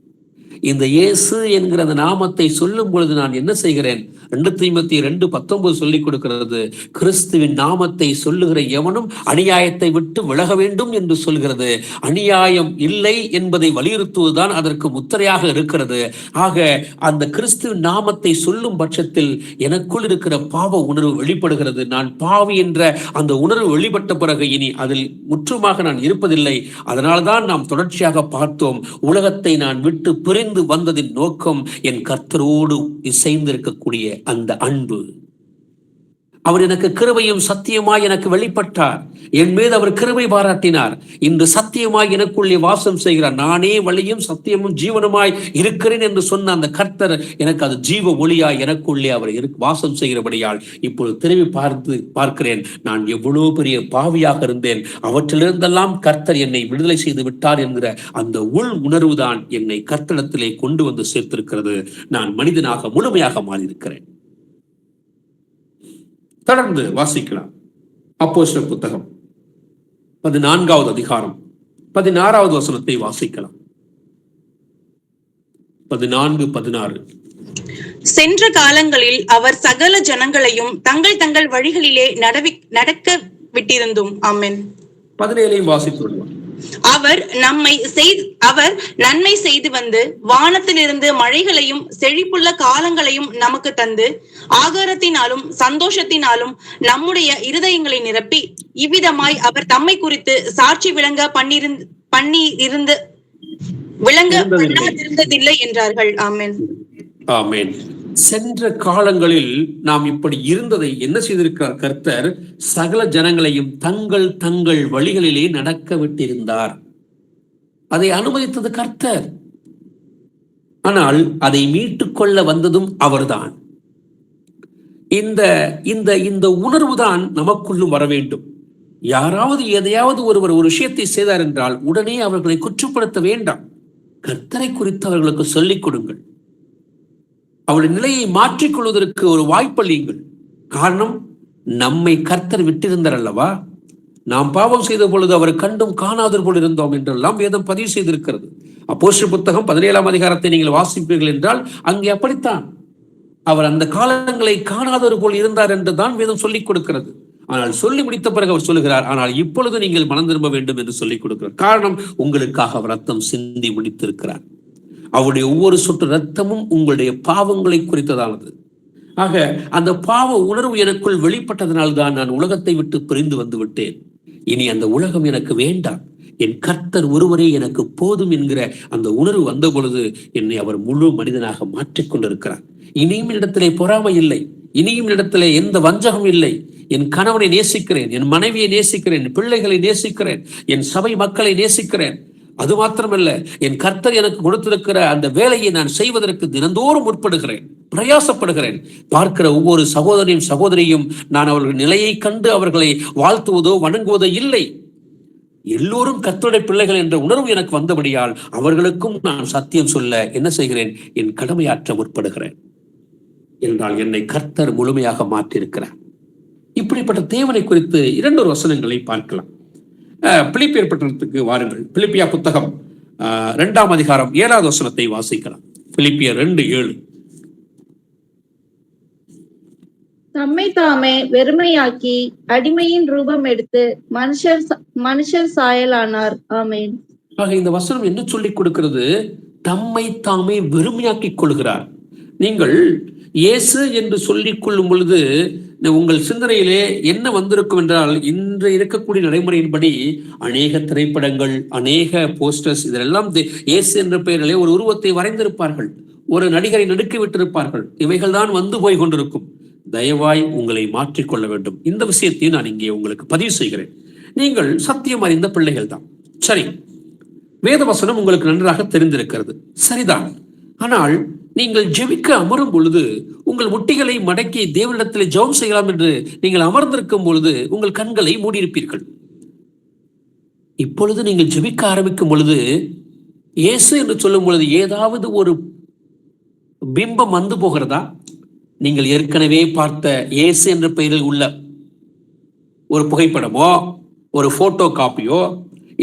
இந்த இயேசு என்கிற அந்த நாமத்தை சொல்லும் பொழுது நான் என்ன செய்கிறேன்? 2 தீமோத்தேயு 2:19 சொல்லிக் கொடுக்கிறது. கிறிஸ்துவின் நாமத்தை சொல்லுகிற எவனும் அநியாயத்தை விட்டு விலக வேண்டும் என்று சொல்கிறது. அநியாயம் இல்லை என்பதை வலியுறுத்துவதுதான் அதற்கு முத்திரையாக இருக்கிறது. ஆக அந்த கிறிஸ்துவின் நாமத்தை சொல்லும் பட்சத்தில் எனக்குள் இருக்கிற பாவ உணர்வு வெளிப்படுகிறது. நான் பாவி என்ற அந்த உணர்வு வெளிப்பட்ட பிறகு இனி அதில் முற்றுமாக நான் இருப்பதில்லை. அதனால்தான் நாம் தொடர்ச்சியாக பார்த்தோம், உலகத்தை நான் விட்டு பிரிந்து வந்ததின் நோக்கம் என் கர்த்தரோடு இசைந்திருக்கக்கூடிய அந்த அன்பு. அவர் எனக்கு கிருபையும் சத்தியமாய் எனக்கு வெளிப்பட்டார். என் மீது அவர் கிருபை பாராட்டினார். இன்று சத்தியமாய் எனக்குள்ளே வாசம் செய்கிறார். நானே வழியும் சத்தியமும் ஜீவனுமாய் இருக்கிறேன் என்று சொன்ன அந்த கர்த்தர் எனக்கு அது ஜீவ ஒளியாய் எனக்குள்ளே அவர் வாசம் செய்கிறபடியால் இப்பொழுது திரும்பி பார்க்கிறேன். நான் எவ்வளவு பெரிய பாவியாக இருந்தேன், அவற்றிலிருந்தெல்லாம் கர்த்தர் என்னை விடுதலை செய்து விட்டார் என்கிற அந்த உள் உணர்வு தான் என்னை கர்த்தரிடத்திலே கொண்டு வந்து சேர்த்திருக்கிறது. நான் மனிதனாக முழுமையாக மாறியிருக்கிறேன். தொடர்ந்து வாசிக்கலாம். அப்போஸ்தலர் புத்தகம் 14வது அதிகாரம் 16வது வசனத்தை வாசிக்கலாம். 14-16. சென்ற காலங்களில் அவர் சகல ஜனங்களையும் தங்கள் தங்கள் வழிகளிலே நடக்க விட்டிருந்தும். ஆமென். 17ஐயும் வாசித்து விடுவார். அவர் நன்மை செய்து வந்து வானத்திலிருந்து மழைகளையும் செழிப்புள்ள காலங்களையும் நமக்கு தந்து ஆகாரத்தினாலும் சந்தோஷத்தினாலும் நம்முடைய இருதயங்களை நிரப்பி இவ்விதமாய் அவர் தம்மை குறித்து சாட்சி விளங்காதிருந்ததில்லை என்றார்கள். ஆமென். ஆமென். சென்ற காலங்களில் நாம் இப்படி இருந்ததை என்ன செய்திருக்கிறார் கர்த்தர்? சகல ஜனங்களையும் தங்கள் தங்கள் வழிகளிலே நடக்க விட்டிருந்தார். அதை அனுமதித்தது கர்த்தர். ஆனால் அதை மீட்டுக்கொள்ள வந்ததும் அவர்தான். இந்த உணர்வு தான் நமக்குள்ளும் வர வேண்டும். யாராவது எதையாவது ஒருவர் ஒரு விஷயத்தை செய்தார் என்றால் உடனே அவர்களை குற்றப்படுத்த வேண்டாம். கர்த்தரை குறித்து அவர்களுக்கு சொல்லிக் கொடுங்கள். அவருடைய நிலையை மாற்றிக்கொள்வதற்கு ஒரு வாய்ப்பளியுங்கள். காரணம், நம்மை கர்த்தர் விட்டிருந்தார் அல்லவா? நாம் பாவம் செய்த பொழுது அவர் கண்டும் காணாதர் போல் இருந்தோம் என்றெல்லாம் வேதம் பதிவு செய்திருக்கிறது. அப்போஸ்தலர் புத்தகம் 17ஆம் அதிகாரத்தை நீங்கள் வாசிப்பீர்கள் என்றால் அங்கே அப்படித்தான். அவர் அந்த காலங்களை காணாதவர் போல் இருந்தார் என்றுதான் வேதம் சொல்லிக் கொடுக்கிறது. ஆனால் சொல்லி முடித்த பிறகு அவர் சொல்லுகிறார், ஆனால் இப்பொழுது நீங்கள் மனம் திரும்ப வேண்டும் என்று சொல்லிக் கொடுக்கிறார். காரணம், உங்களுக்காக அவர் ரத்தம் சிந்தி முடித்திருக்கிறார். அவருடைய ஒவ்வொரு சொட்டு ரத்தமும் உங்களுடைய பாவங்களை குறித்ததானது. ஆக அந்த பாவ உணர்வு எனக்குள் வெளிப்பட்டதனால்தான் நான் உலகத்தை விட்டு பிரிந்து வந்து விட்டேன். இனி அந்த உலகம் எனக்கு வேண்டாம், என் கர்த்தர் ஒருவரே எனக்கு போதும் என்கிற அந்த உணர்வு வந்த பொழுது என்னை அவர் முழு மனிதனாக மாற்றிக்கொண்டிருக்கிறார். இனியும் இடத்திலே பொறாமை இல்லை, இனியும் இடத்திலே எந்த வஞ்சகம் இல்லை. என் கணவனை நேசிக்கிறேன், என் மனைவியை நேசிக்கிறேன், என் பிள்ளைகளை நேசிக்கிறேன், என் சபை மக்களை நேசிக்கிறேன். அது மாத்திரமல்ல, என் கர்த்தர் எனக்கு கொடுத்திருக்கிற அந்த வேலையை நான் செய்வதற்கு தினந்தோறும் முற்படுகிறேன், பிரயாசப்படுகிறேன். பார்க்கிற ஒவ்வொரு சகோதரியும் சகோதரியும் நான் அவர்கள் நிலையை கண்டு அவர்களை வாழ்த்துவதோ வணங்குவதோ இல்லை. எல்லோரும் கர்த்தருடைய பிள்ளைகள் என்ற உணர்வு எனக்கு வந்தபடியால் அவர்களுக்கும் நான் சத்தியம் சொல்ல என்ன செய்கிறேன்? என் கடமையாற்ற முற்படுகிறேன். என்றால் என்னை கர்த்தர் முழுமையாக மாற்றியிருக்கிறார். இப்படிப்பட்ட தேவனை குறித்து 2 வசனங்களை பார்க்கலாம். பிலிப்பியர் பட்டணத்துக்கு வாருங்கள். பிலிப்பியா புத்தகம் 2ஆம் அதிகாரம் 7வது வசனத்தை வாசிக்கலாம். பிலிப்பியர் 2:7. தம்மை தாமே வெறுமையாக்கி அடிமையின் ரூபம் எடுத்து மனுஷர் சாயலானார். ஆமென். ஆக இந்த வசனம் என்ன சொல்லிக் கொடுக்கிறது? தம்மை தாமே வெறுமையாக்கிக் கொள்கிறார். நீங்கள் இயேசு என்று சொல்லிக் கொள்ளும் பொழுது உங்கள் சிந்தனையிலே என்ன வந்திருக்கும் என்றால், இன்று இருக்கக்கூடிய நடைமுறையின்படி அநேக திரைப்படங்கள், அநேக போஸ்டர்ஸ், இதெல்லாம் இயேசு என்ற பெயரிலே ஒரு உருவத்தை வரைந்திருப்பார்கள், ஒரு நடிகரை நடுக்கி விட்டிருப்பார்கள். இவைகள் தான் வந்து போய் கொண்டிருக்கும். தயவாய் உங்களை மாற்றிக்கொள்ள வேண்டும். இந்த விஷயத்தையும் நான் இங்கே உங்களுக்கு பதிவு செய்கிறேன். நீங்கள் சத்தியம் அறிந்த பிள்ளைகள் தான், சரி. வேதவசனம் உங்களுக்கு நன்றாக தெரிந்திருக்கிறது, சரிதான். ஆனால் நீங்கள் ஜெபிக்க அமரும் பொழுது உங்கள் முட்டிகளை மடக்கி தேவனிடத்தில் ஜெபம் செய்யலாம் என்று நீங்கள் அமர்ந்திருக்கும் பொழுது உங்கள் கண்களை மூடியிருப்பீர்கள். இப்பொழுது நீங்கள் ஜெபிக்க ஆரம்பிக்கும் பொழுது இயேசு என்று சொல்லும் பொழுது ஏதாவது ஒரு பிம்பம் வந்து போகிறதா? நீங்கள் ஏற்கனவே பார்த்த இயேசு என்ற பெயரில் உள்ள ஒரு புகைப்படமோ ஒரு போட்டோ காப்பியோ,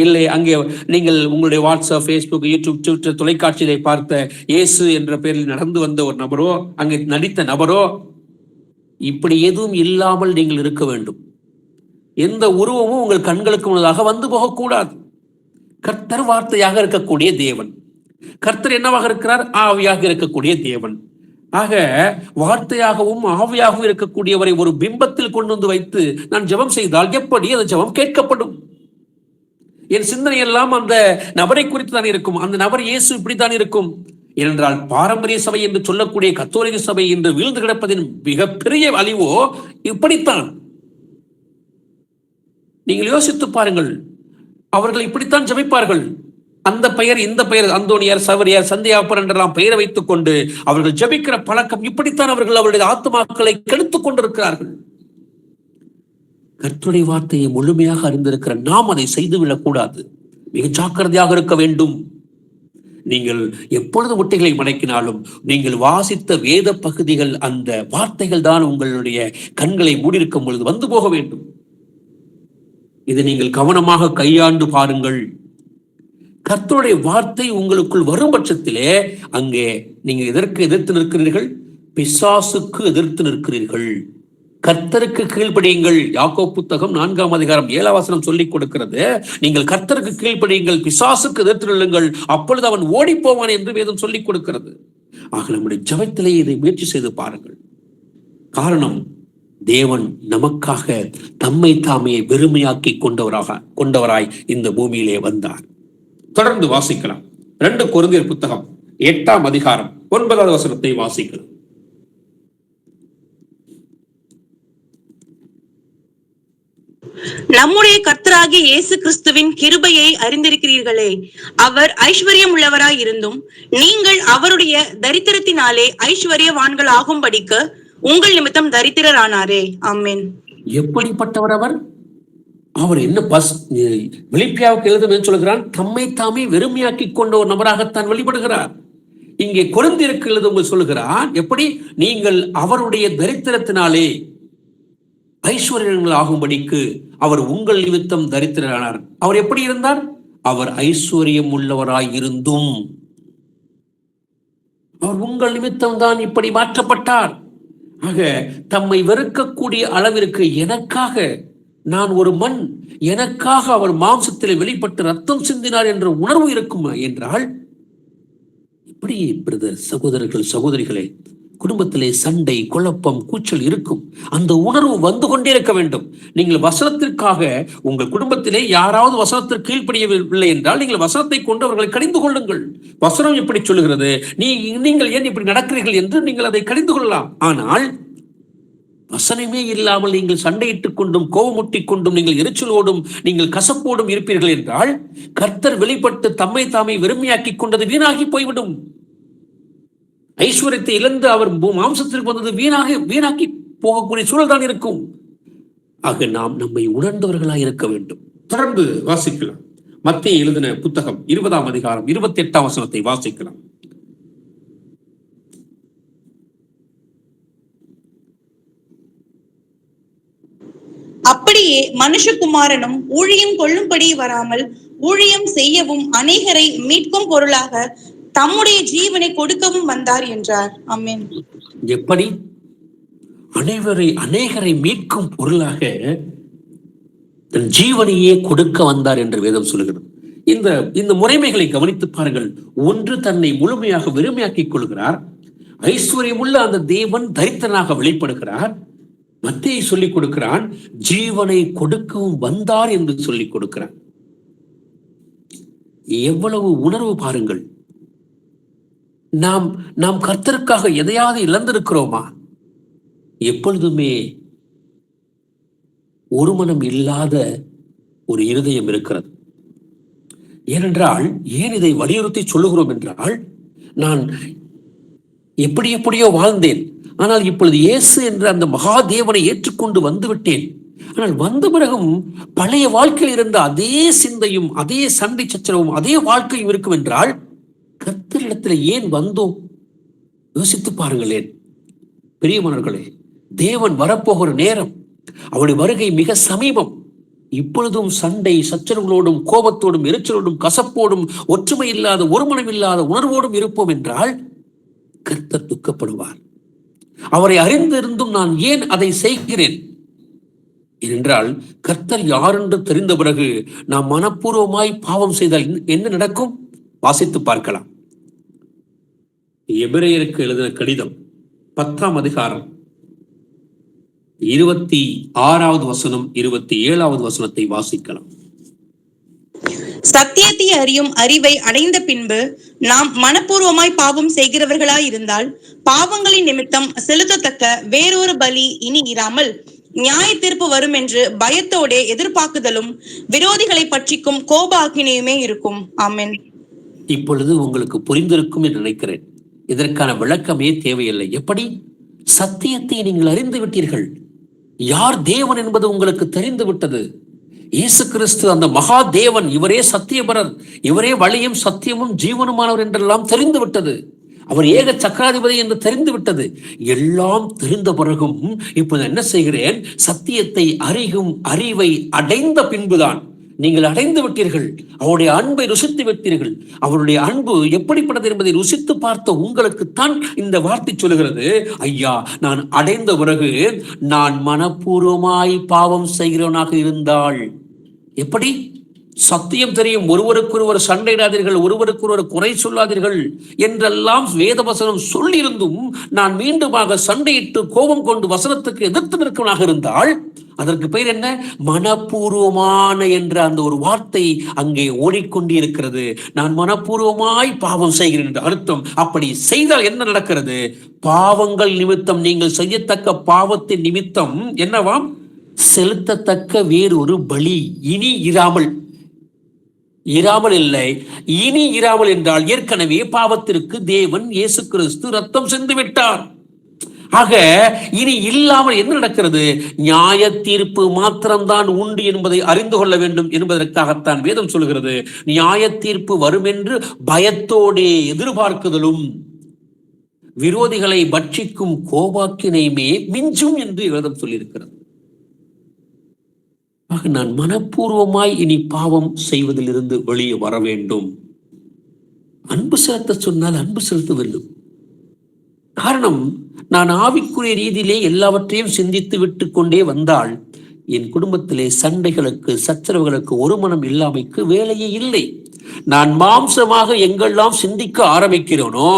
இல்லை அங்கே நீங்கள் உங்களுடைய வாட்ஸ்அப், ஃபேஸ்புக், யூடியூப், ட்விட்டர், தொலைக்காட்சியிலே பார்த்த இயேசு என்ற பெயரில் நடந்து வந்த ஒரு நபரோ, அங்கே நடித்த நபரோ, இப்படி எதுவும் இல்லாமல் நீங்கள் இருக்க வேண்டும். எந்த உருவமும் உங்கள் கண்களுக்கு முன்னதாக வந்து போகக்கூடாது. கர்த்தர் வார்த்தையாக இருக்கக்கூடிய தேவன். கர்த்தர் என்னவாக இருக்கிறார்? ஆவியாக இருக்கக்கூடிய தேவன். ஆக வார்த்தையாகவும் ஆவியாகவும் இருக்கக்கூடியவரை ஒரு பிம்பத்தில் கொண்டு வந்து வைத்து நான் ஜெபம் செய்தால் எப்படி அந்த ஜெபம் கேட்கப்படும்? என் சிந்தனை எல்லாம் அந்த நபரை குறித்து தான் இருக்கும். அந்த நபர் இயேசு இப்படித்தான் இருக்கும். ஏனென்றால் பாரம்பரிய சபை என்று சொல்லக்கூடிய கத்தோலிக்க சபை என்று வீழ்ந்து கிடப்பதின் மிகப்பெரிய அழிவோ இப்படித்தான். நீங்கள் யோசித்து பாருங்கள். அவர்கள் இப்படித்தான் ஜெபிப்பார்கள். அந்த பெயர், இந்த பெயர், அந்தோனியார், சவரியார், சந்தியாப்பர் என்றெல்லாம் பெயரை வைத்துக் கொண்டு அவர்கள் ஜெபிக்கிற பழக்கம் இப்படித்தான். அவர்கள் அவருடைய ஆத்மாக்களை கெடுத்துக் கொண்டிருக்கிறார்கள். கர்த்தருடைய வார்த்தையை முழுமையாக அறிந்திருக்கிற நாம் அதை செய்துவிடக் கூடாது. மிக ஜாக்கிரதையாக இருக்க வேண்டும். நீங்கள் எப்பொழுது முட்டைகளை மடக்கினாலும் நீங்கள் வாசித்த வேத பகுதிகள், அந்த வார்த்தைகள் தான் உங்களுடைய கண்களை மூடியிருக்கும் பொழுது வந்து போக வேண்டும். இதை நீங்கள் கவனமாக கையாண்டு பாருங்கள். கர்த்தருடைய வார்த்தை உங்களுக்குள் வரும் பட்சத்திலே அங்கே நீங்க எதற்கு எதிர்த்து நிற்கிறீர்கள்? பிசாசுக்கு எதிர்த்து நிற்கிறீர்கள். கர்த்தருக்கு கீழ்ப்படியுங்கள். யாக்கோபு புத்தகம் 4ஆம் அதிகாரம் 7ஆம் வசனம் சொல்லிக் கொடுக்கிறது. நீங்கள் கர்த்தருக்கு கீழ்ப்படியுங்கள், பிசாசுக்கு எதிர்த்து நில்லுங்கள், அப்பொழுது அவன் ஓடி போவான் என்று வேதம் சொல்லிக் கொடுக்கிறது. ஆக நம்முடைய ஜெபத்திலே இதை முயற்சி செய்து பாருங்கள். காரணம், தேவன் நமக்காக தம்மை தாமே வெறுமையாக்கி கொண்டவராய் இந்த பூமியிலே வந்தார். தொடர்ந்து வாசிக்கலாம். 2 கொரிந்தியர் புத்தகம் 8ஆம் அதிகாரம் 9வது வசனத்தை வாசிக்கலாம். நம்முடைய கர்த்தராகிய இயேசு கிறிஸ்துவின் கிருபையை அறிந்திருக்கிறீர்களே. அவர் ஐஸ்வர்யம் உள்ளவராய் இருந்தும் நீங்கள் அவருடைய தரித்திரத்தினாலே ஐஸ்வர்யவான்கள் ஆகும்படிக்கு உங்கள் நிமித்தம் தரித்திரரானாரே. ஆமென். எப்படிப்பட்டவர் அவர்? அவர் என்ன வெளிப்பியாவுக்கு எழுதும் சொல்கிறான், தம்மை தாமே வெறுமையாக்கி கொண்ட ஒரு நபராகத்தான் வெளிப்படுகிறார். இங்கே கொரிந்தியருக்கு எழுதும் சொல்கிறான், எப்படி? நீங்கள் அவருடைய தரித்திரத்தினாலே ஐஸ்வர்யங்கள் ஆகும்படிக்கு அவர் உங்கள் நிமித்தம் தரித்திரரானார். அவர் எப்படி இருந்தார்? அவர் ஐஸ்வர்யம் உள்ளவராய் இருந்தும் அவர் உங்கள் நிமித்தம் தான் இப்படி மாற்றப்பட்டார். ஆக தம்மை வெறுக்கக்கூடிய அளவிற்கு எனக்காக, நான் ஒரு மண், எனக்காக அவர் மாம்சத்தில் வெளிப்பட்டு ரத்தம் சிந்தினார் என்ற உணர்வு இருக்குமா என்றால், இப்படி பிரதர், சகோதரர்கள், சகோதரிகளே, குடும்பத்திலே சண்டை, குழப்பம், கூச்சல் இருக்கும். அந்த உணர்வு வந்து கொண்டே இருக்க வேண்டும். நீங்கள் வசனத்திற்காக உங்கள் குடும்பத்திலே யாராவது வசனத்திற்கு கீழ்ப்படியவில்லை என்றால் நீங்கள் வசனத்தை கொண்டு அவர்களை கடிந்து கொள்ளுங்கள். வசனம் எப்படி சொல்லுகிறது, நீங்கள் ஏன் இப்படி நடக்கிறீர்கள் என்று நீங்கள் அதை கடிந்து கொள்ளலாம். ஆனால் வசனமே இல்லாமல் நீங்கள் சண்டையிட்டுக் கொண்டும் கோபமுட்டிக் கொண்டும் நீங்கள் எரிச்சலோடும் நீங்கள் கசப்போடும் இருப்பீர்கள் என்றால் கர்த்தர் வெளிப்பட்டு தம்மை தாமே வெறுமையாக்கி கொண்டது வீணாகி போய்விடும். ஐஸ்வர்யத்தை இழந்து அவர் மாம்சத்திற்கு வந்தது வீணாக்கி போகக்கூடிய சூழல் தான் இருக்கும். ஆக நாம் நம்மை உணர்ந்தவர்களாய் இருக்க வேண்டும். தொடர்ந்து வாசிக்கலாம். மத்தேயு எழுதின புத்தகம் 20ஆம் அதிகாரம் 28ஆம் வசனத்தை வாசிக்கலாம். அப்படியே மனுஷகுமாரனும் ஊழியம் கொள்ளும்படி வராமல் ஊழியம் செய்யவும் அநேகரை மீட்கும் பொருளாக தம்முடைய ஜீவனை கொடுக்கவும் வந்தார் என்றார். ஆமென். எப்படி? அநேகரை மீட்கும் பொருளாக தன் ஜீவனையே கொடுக்க வந்தார் என்று வேதம் சொல்லுகிறது. இந்த முறைமைகளை கவனித்து பாருங்கள். ஒன்று, தன்னை முழுமையாக வெறுமையாக்கிக் கொள்கிறார். ஐஸ்வர்யமுள்ள அந்த தேவன் தரித்திரனாக வெளிப்படுகிறார். மத்தேயு சொல்லிக் கொடுக்கிறான், ஜீவனை கொடுக்கவும் வந்தார் என்று சொல்லிக் கொடுக்கிறான். எவ்வளவு உணர்வு பாருங்கள். நாம் கர்த்தருக்காக எதையாவது இழந்திருக்கிறோமா? எப்பொழுதுமே ஒரு மனம் இல்லாத ஒரு இருதயம் இருக்கிறது. ஏனென்றால், ஏன் இதை வலியுறுத்தி சொல்லுகிறோம் என்றால், நான் எப்படியோ வாழ்ந்தேன், ஆனால் இப்பொழுது இயேசு என்ற அந்த மகாதேவனை ஏற்றுக்கொண்டு வந்து விட்டேன். ஆனால் வந்த பிறகும் பழைய வாழ்க்கையில் இருந்த அதே சிந்தையும் அதே சண்டை சச்சரவும் அதே வாழ்க்கையும் இருக்கும் என்றால் கர்த்தரிடத்தில் ஏன் வந்தோம்? யோசித்து பாருங்களேன் பிரியமானவர்களே. தேவன் வரப்போகிற நேரம், அவருடைய வருகை மிக சமீபம். இப்பொழுதும் சண்டை சச்சரவுகளோடும் கோபத்தோடும் எரிச்சலோடும் கசப்போடும் ஒற்றுமை இல்லாத ஒருமனம் இல்லாத உணர்வோடும் இருப்போம் என்றால் கர்த்தர் துக்கப்படுவார். அவரை அறிந்திருந்தும் நான் ஏன் அதை செய்கிறேன் ஏனென்றால் கர்த்தர் யார் என்று தெரிந்த பிறகு நாம் மனப்பூர்வமாய் பாவம் செய்தால் என்ன நடக்கும்? வாசித்து பார்க்கலாம். எபிரேயருக்கு எழுதின கடிதம் 10ஆம் அதிகாரம் 26வது வசனம் 27வது வசனத்தை வாசிக்கலாம். சத்தியத்தை அறியும் அறிவை அடைந்த பின்பு நாம் மனப்பூர்வமாய் பாவம் செய்கிறவர்களாய் இருந்தால் பாவங்களின் நிமித்தம் செலுத்தத்தக்க வேறொரு பலி இனி இராமல் நியாய தீர்ப்பு வரும் என்று பயத்தோடே எதிர்பார்க்குதலும் விரோதிகளை பற்றிக்கும் கோப ஆக்கினையுமே இருக்கும். ஆமென். இப்பொழுது உங்களுக்கு புரிந்திருக்கும் என்று நினைக்கிறேன். இதற்கான விளக்கமே தேவையில்லை. எப்படி? சத்தியத்தை நீங்கள் அறிந்து விட்டீர்கள். யார் தேவன் என்பது உங்களுக்கு தெரிந்து விட்டது. இயேசு கிறிஸ்து அந்த மகா தேவன், இவரே சத்தியபரர், இவரே வழியும் சத்தியமும் ஜீவனுமானவர் என்றெல்லாம் தெரிந்து விட்டது. அவர் ஏக சக்கராதிபதி என்று தெரிந்து விட்டது. எல்லாம் தெரிந்த பிறகும் இப்போது என்ன செய்கிறேன்? சத்தியத்தை அறியும் அறிவை அடைந்த பின்புதான் நீங்கள் அடைந்து விட்டீர்கள். அவருடைய அன்பை ருசித்து விட்டீர்கள். அவருடைய அன்பு எப்படிப்பட்டது என்பதை ருசித்து பார்த்த உங்களுக்குத்தான் இந்த வார்த்தை சொல்லுகிறது, ஐயா, நான் அடைந்த பிறகு நான் மனப்பூர்வமாய் பாவம் செய்கிறவனாக இருந்தால். எப்படி? சத்தியம் தெரியும், ஒருவருக்கொருவர் சண்டையிடாதீர்கள், ஒருவருக்கொருவர் குறை சொல்லாதீர்கள் என்றெல்லாம் வேதவசனம் சொல்லியிருந்தும் நான் மீண்டுமாக சண்டையிட்டு கோபம் கொண்டு வசனத்துக்கு எதிர்த்து நிற்கவனாக இருந்தால் அதற்கு பெயர் என்ன? மனப்பூர்வமான என்ற அந்த ஒரு வார்த்தை அங்கே ஓடிக்கொண்டே இருக்கிறது. நான் மனப்பூர்வமாய் பாவம் செய்கிறேன் என்று அர்த்தம். அப்படி செய்தால் என்ன நடக்கிறது? பாவங்கள் நிமித்தம், நீங்கள் செய்யத்தக்க பாவத்தின் நிமித்தம் என்னவாம்? செலுத்தத்தக்க வேறொரு பலி இனி இராமல். இராமல் இல்லை, இனி இராமல் என்றால் ஏற்கனவே பாவத்திற்கு தேவன் இயேசு கிறிஸ்து ரத்தம் சிந்து விட்டார். ஆக இனி இல்லாமல் என்ன நடக்கிறது? நியாய தீர்ப்பு மாத்திரம்தான் உண்டு என்பதை அறிந்து கொள்ள வேண்டும் என்பதற்காகத்தான் வேதம் சொல்கிறது, நியாய தீர்ப்பு வரும் என்று பயத்தோடே எதிர்பார்க்குதலும் விரோதிகளை பட்சிக்கும் கோபாக்கினையுமே மிஞ்சும் என்று வேதம் சொல்லியிருக்கிறது. ஆக நான் மனப்பூர்வமாய் இனி பாவம் செய்வதிலிருந்து வெளியே வர வேண்டும். அன்பு செலுத்த சொன்னால் அன்பு செலுத்த வேண்டும். காரணம், நான் ஆவிக்குரிய ரீதியிலே எல்லாவற்றையும் சிந்தித்து விட்டு கொண்டே வந்தால் என் குடும்பத்திலே சண்டைகளுக்கு சச்சரவுகளுக்கு ஒரு மனம் இல்லாமைக்கு வேலையே இல்லை. நான் மாம்சமாக எங்கெல்லாம் சிந்திக்க ஆரம்பிக்கிறேனோ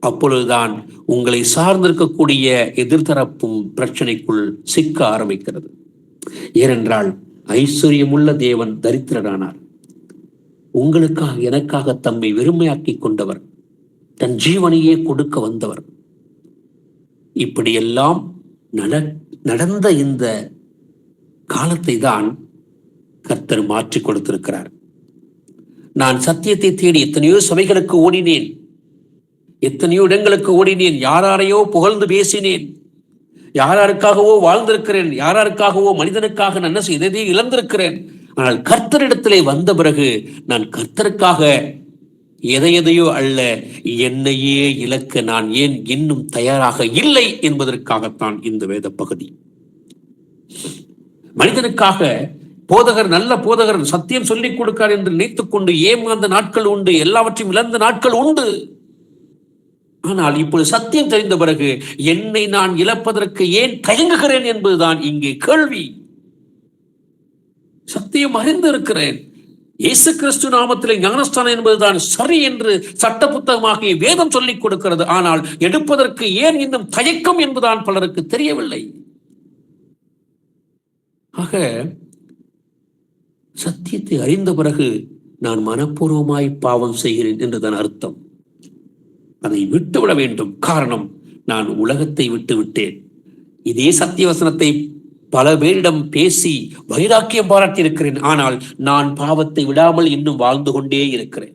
அப்பொழுதுதான் உங்களை சார்ந்திருக்கக்கூடிய எதிர்த்தரப்பும் பிரச்சனைக்குள் சிக்க ஆரம்பிக்கிறது. ஏனென்றால் ஐஸ்வர்யமுள்ள தேவன் தரித்திரனானார். உங்களுக்காக எனக்காக தம்மை வெறுமையாக்கி கொண்டவர், தன் ஜீவனையே கொடுக்க வந்தவர். இப்படியெல்லாம் நடந்த இந்த காலத்தை தான் கர்த்தர் மாற்றி கொடுத்திருக்கிறார். நான் சத்தியத்தை தேடி எத்தனையோ சபைகளுக்கு ஓடினேன், எத்தனையோ இடங்களுக்கு ஓடினேன், யாரையோ புகழ்ந்து பேசினேன், யாருக்காகவோ வாழ்ந்திருக்கிறேன், யாருக்காகவோ மனிதனுக்காக நான் எதை இழந்திருக்கிறேன். ஆனால் கர்த்தரிடத்திலே வந்த பிறகு நான் கர்த்தருக்காக எதையோ அல்ல, என்னையே இழக்க நான் ஏன் இன்னும் தயாராக இல்லை என்பதற்காகத்தான் இந்த வேத பகுதி. மனிதனுக்காக போதகர், நல்ல போதகர் சத்தியம் சொல்லிக் கொடுக்கார் என்று நினைத்துக் கொண்டு ஏமாந்த நாட்கள் உண்டு, எல்லாவற்றையும் இழந்த நாட்கள் உண்டு. ஆனால் இப்பொழுது சத்தியம் தெரிந்த பிறகு என்னை நான் இழப்பதற்கு ஏன் தயங்குகிறேன் என்பதுதான் இங்கே கேள்வி. சத்தியம் அறிந்து இருக்கிறேன், இயேசு கிறிஸ்து நாமத்திலே ஞானஸ்தானம் என்பதுதான் சரி என்று சட்ட புத்தகமாகிய வேதம் சொல்லிக் கொடுக்கிறது. ஆனால் எடுப்பதற்கு ஏன் இன்னும் தயக்கம் என்பதுதான் பலருக்கு தெரியவில்லை. ஆக சத்தியத்தை அறிந்த பிறகு நான் மனப்பூர்வமாய் பாவம் செய்கிறேன் என்றுதான் அர்த்தம். அதை விட்டுவிட வேண்டும். காரணம், நான் உலகத்தை விட்டு விட்டேன். இதே சத்தியவசனத்தை பல பேரிடம் பேசி வைராக்கியம் பாராட்டி இருக்கிறேன். ஆனால் நான் பாவத்தை விடாமல் இன்னும் வாழ்ந்து கொண்டே இருக்கிறேன்.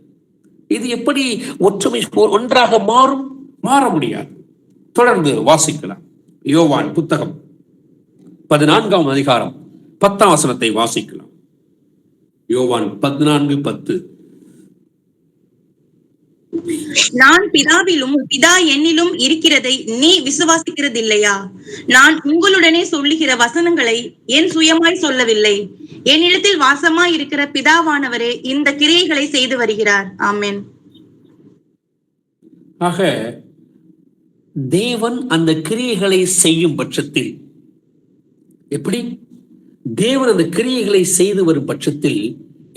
இது எப்படி ஒற்றுமை ஒன்றாக மாறும்? மாற முடியாது. தொடர்ந்து வாசிக்கலாம். யோவான் புத்தகம் 14ஆம் அதிகாரம் 10ஆம் வசனத்தை வாசிக்கலாம். யோவான் 14:10. நான் பிதாவிலும் பிதா என்னிலும் இருக்கிறதை நீ விசுவாசிக்கிறதில்லையா? நான் உங்களுடனே சொல்லுகிற வசனங்களை என் சுயமாய் சொல்லவில்லை. என்னிடத்தில் வாசமாய் இருக்கிற பிதாவானவரே இந்த கிரியைகளை செய்து வருகிறார். ஆமென். ஆக தேவன் அந்த கிரியைகளை செய்யும் பட்சத்தில், எப்படி தேவன் அந்த கிரியைகளை செய்து வரும் பட்சத்தில்,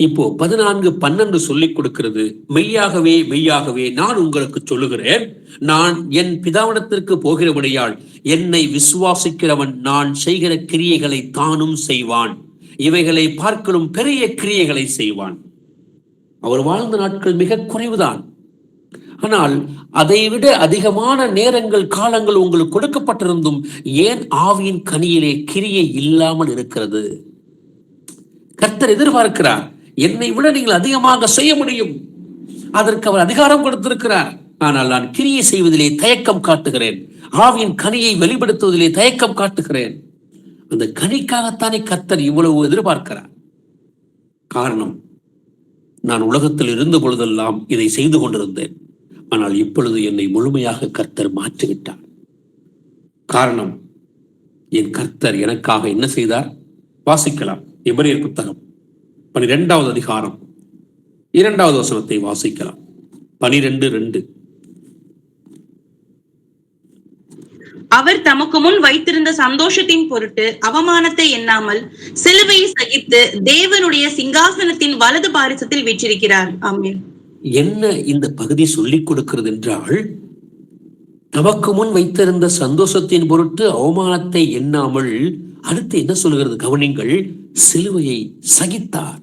இப்போ 14:12 சொல்லிக் கொடுக்கிறது, மெய்யாகவே மெய்யாகவே நான் உங்களுக்கு சொல்லுகிறேன், நான் என் பிதாவிடத்திற்கு போகிறபடியால் என்னை விசுவாசிக்கிறவன் நான் செய்கிற கிரியைகளை தானும் செய்வான், இவைகளை பார்க்கலும் பெரிய கிரியைகளை செய்வான். அவர் வாழ்ந்த நாட்கள் மிக குறைவுதான். ஆனால் அதைவிட அதிகமான நேரங்கள் காலங்கள் உங்களுக்கு கொடுக்கப்பட்டிருந்தும் ஏன் ஆவியின் கனியிலே கிரியை இல்லாமல் இருக்கிறது? கர்த்தர் எதிர்பார்க்கிறார், என்னை விட நீங்கள் அதிகமாக செய்ய முடியும், அதற்கு அவர் அதிகாரம் கொடுத்திருக்கிறார். ஆனால் நான் கிரியை செய்வதிலே தயக்கம் காட்டுகிறேன், ஆவியின் கனியை வெளிப்படுத்துவதிலே தயக்கம் காட்டுகிறேன். அந்த கனிக்காகத்தானே கர்த்தர் இவ்வளவு எதிர்பார்க்கிறார். காரணம், நான் உலகத்தில் இருந்த பொழுதெல்லாம் இதை செய்து கொண்டிருந்தேன், ஆனால் இப்பொழுது என்னை முழுமையாக கர்த்தர் மாற்றிவிட்டார். காரணம், என் கர்த்தர் எனக்காக என்ன செய்தார்? வாசிக்கலாம். எபிரேயர் புத்தகம் 12ஆவது அதிகாரம் 2வது வசனத்தை வாசிக்கலாம். 12:2. அவர் தமக்கு முன் வைத்திருந்த சந்தோஷத்தின் பொருட்டு அவமானத்தை எண்ணாமல் சிலுவையை சகித்து தேவனுடைய சிங்காசனத்தின் வலது பாரிசத்தில் வீற்றிருக்கிறார். ஆமென். என்ன இந்த பகுதி சொல்லிக் கொடுக்கிறது என்றால், நமக்கு முன் வைத்திருந்த சந்தோஷத்தின் பொருட்டு அவமானத்தை எண்ணாமல், அடுத்து என்ன சொல்கிறது கவனிங்கள், சிலுவையை சகித்தார்.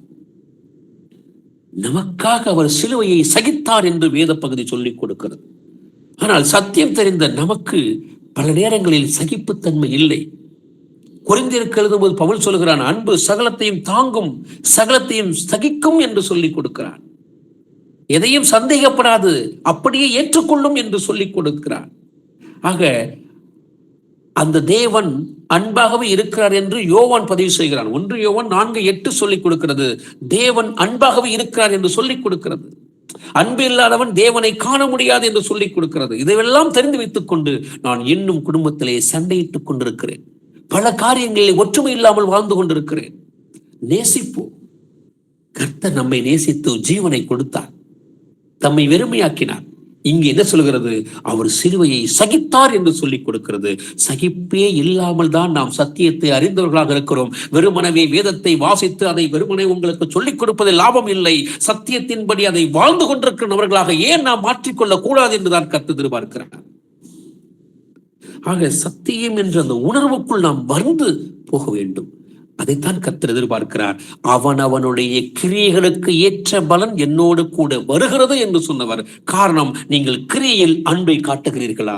நமக்காக அவர் சிலுவையை சகித்தார் என்று வேத பகுதி சொல்லிக் கொடுக்கிறது. ஆனால் சத்தியம் தெரிந்த நமக்கு பல நேரங்களில் சகிப்புத்தன்மை இல்லை. கொரிந்தியருக்கு எழுதும்போது பவுல் சொல்கிறான், அன்பு சகலத்தையும் தாங்கும், சகலத்தையும் சகிக்கும் என்று சொல்லிக் கொடுக்கிறான். எதையும் சந்தேகப்படாது, அப்படியே ஏற்றுக்கொள்ளும் என்று சொல்லிக் கொடுக்கிறார். ஆக அந்த தேவன் அன்பாகவே இருக்கிறார் என்று யோவான் பதிவு செய்கிறான். 1 யோவான் 4:8 சொல்லிக் கொடுக்கிறது, தேவன் அன்பாகவே இருக்கிறார் என்று சொல்லிக் கொடுக்கிறது. அன்பு இல்லாதவன் தேவனை காண முடியாது என்று சொல்லிக் கொடுக்கிறது. இதையெல்லாம் தெரிந்து வைத்துக் கொண்டு நான் இன்னும் குடும்பத்திலே சண்டையிட்டுக் கொண்டிருக்கிறேன், பல காரியங்களில் ஒற்றுமை இல்லாமல் வாழ்ந்து கொண்டிருக்கிறேன். நேசிப்போம். கர்த்தர் நம்மை நேசித்து ஜீவனை கொடுத்தார், தம்மை வெறுமையாக்கினார். இங்கு என்ன சொல்கிறது? அவர் சிலுவையை சகித்தார் என்று சொல்லிக் கொடுக்கிறது. சகிப்பே இல்லாமல் தான் நாம் சத்தியத்தை அறிந்தவர்களாக இருக்கிறோம். வெறுமனவே வேதத்தை வாசித்து அதை வெறுமனே உங்களுக்கு சொல்லிக் கொடுப்பதில் லாபம் இல்லை. சத்தியத்தின்படி அதை வாழ்ந்து கொண்டிருக்கிறவர்களாக ஏன் நாம் மாற்றிக்கொள்ளக் கூடாது என்றுதான் கர்த்தர் எதிர்பார்க்கிறார். ஆக சத்தியம் என்ற அந்த உணர்வுக்குள் நாம் வந்து போக வேண்டும். அதைத்தான் கர்த்தர் எதிர்பார்க்கிறார். அவனுடைய கிரியைகளுக்கு ஏற்ற பலன் என்னோடு கூட வருகிறது என்று சொன்னவர். காரணம், நீங்கள் கிரியையில் அன்பை காட்டுகிறீர்களா,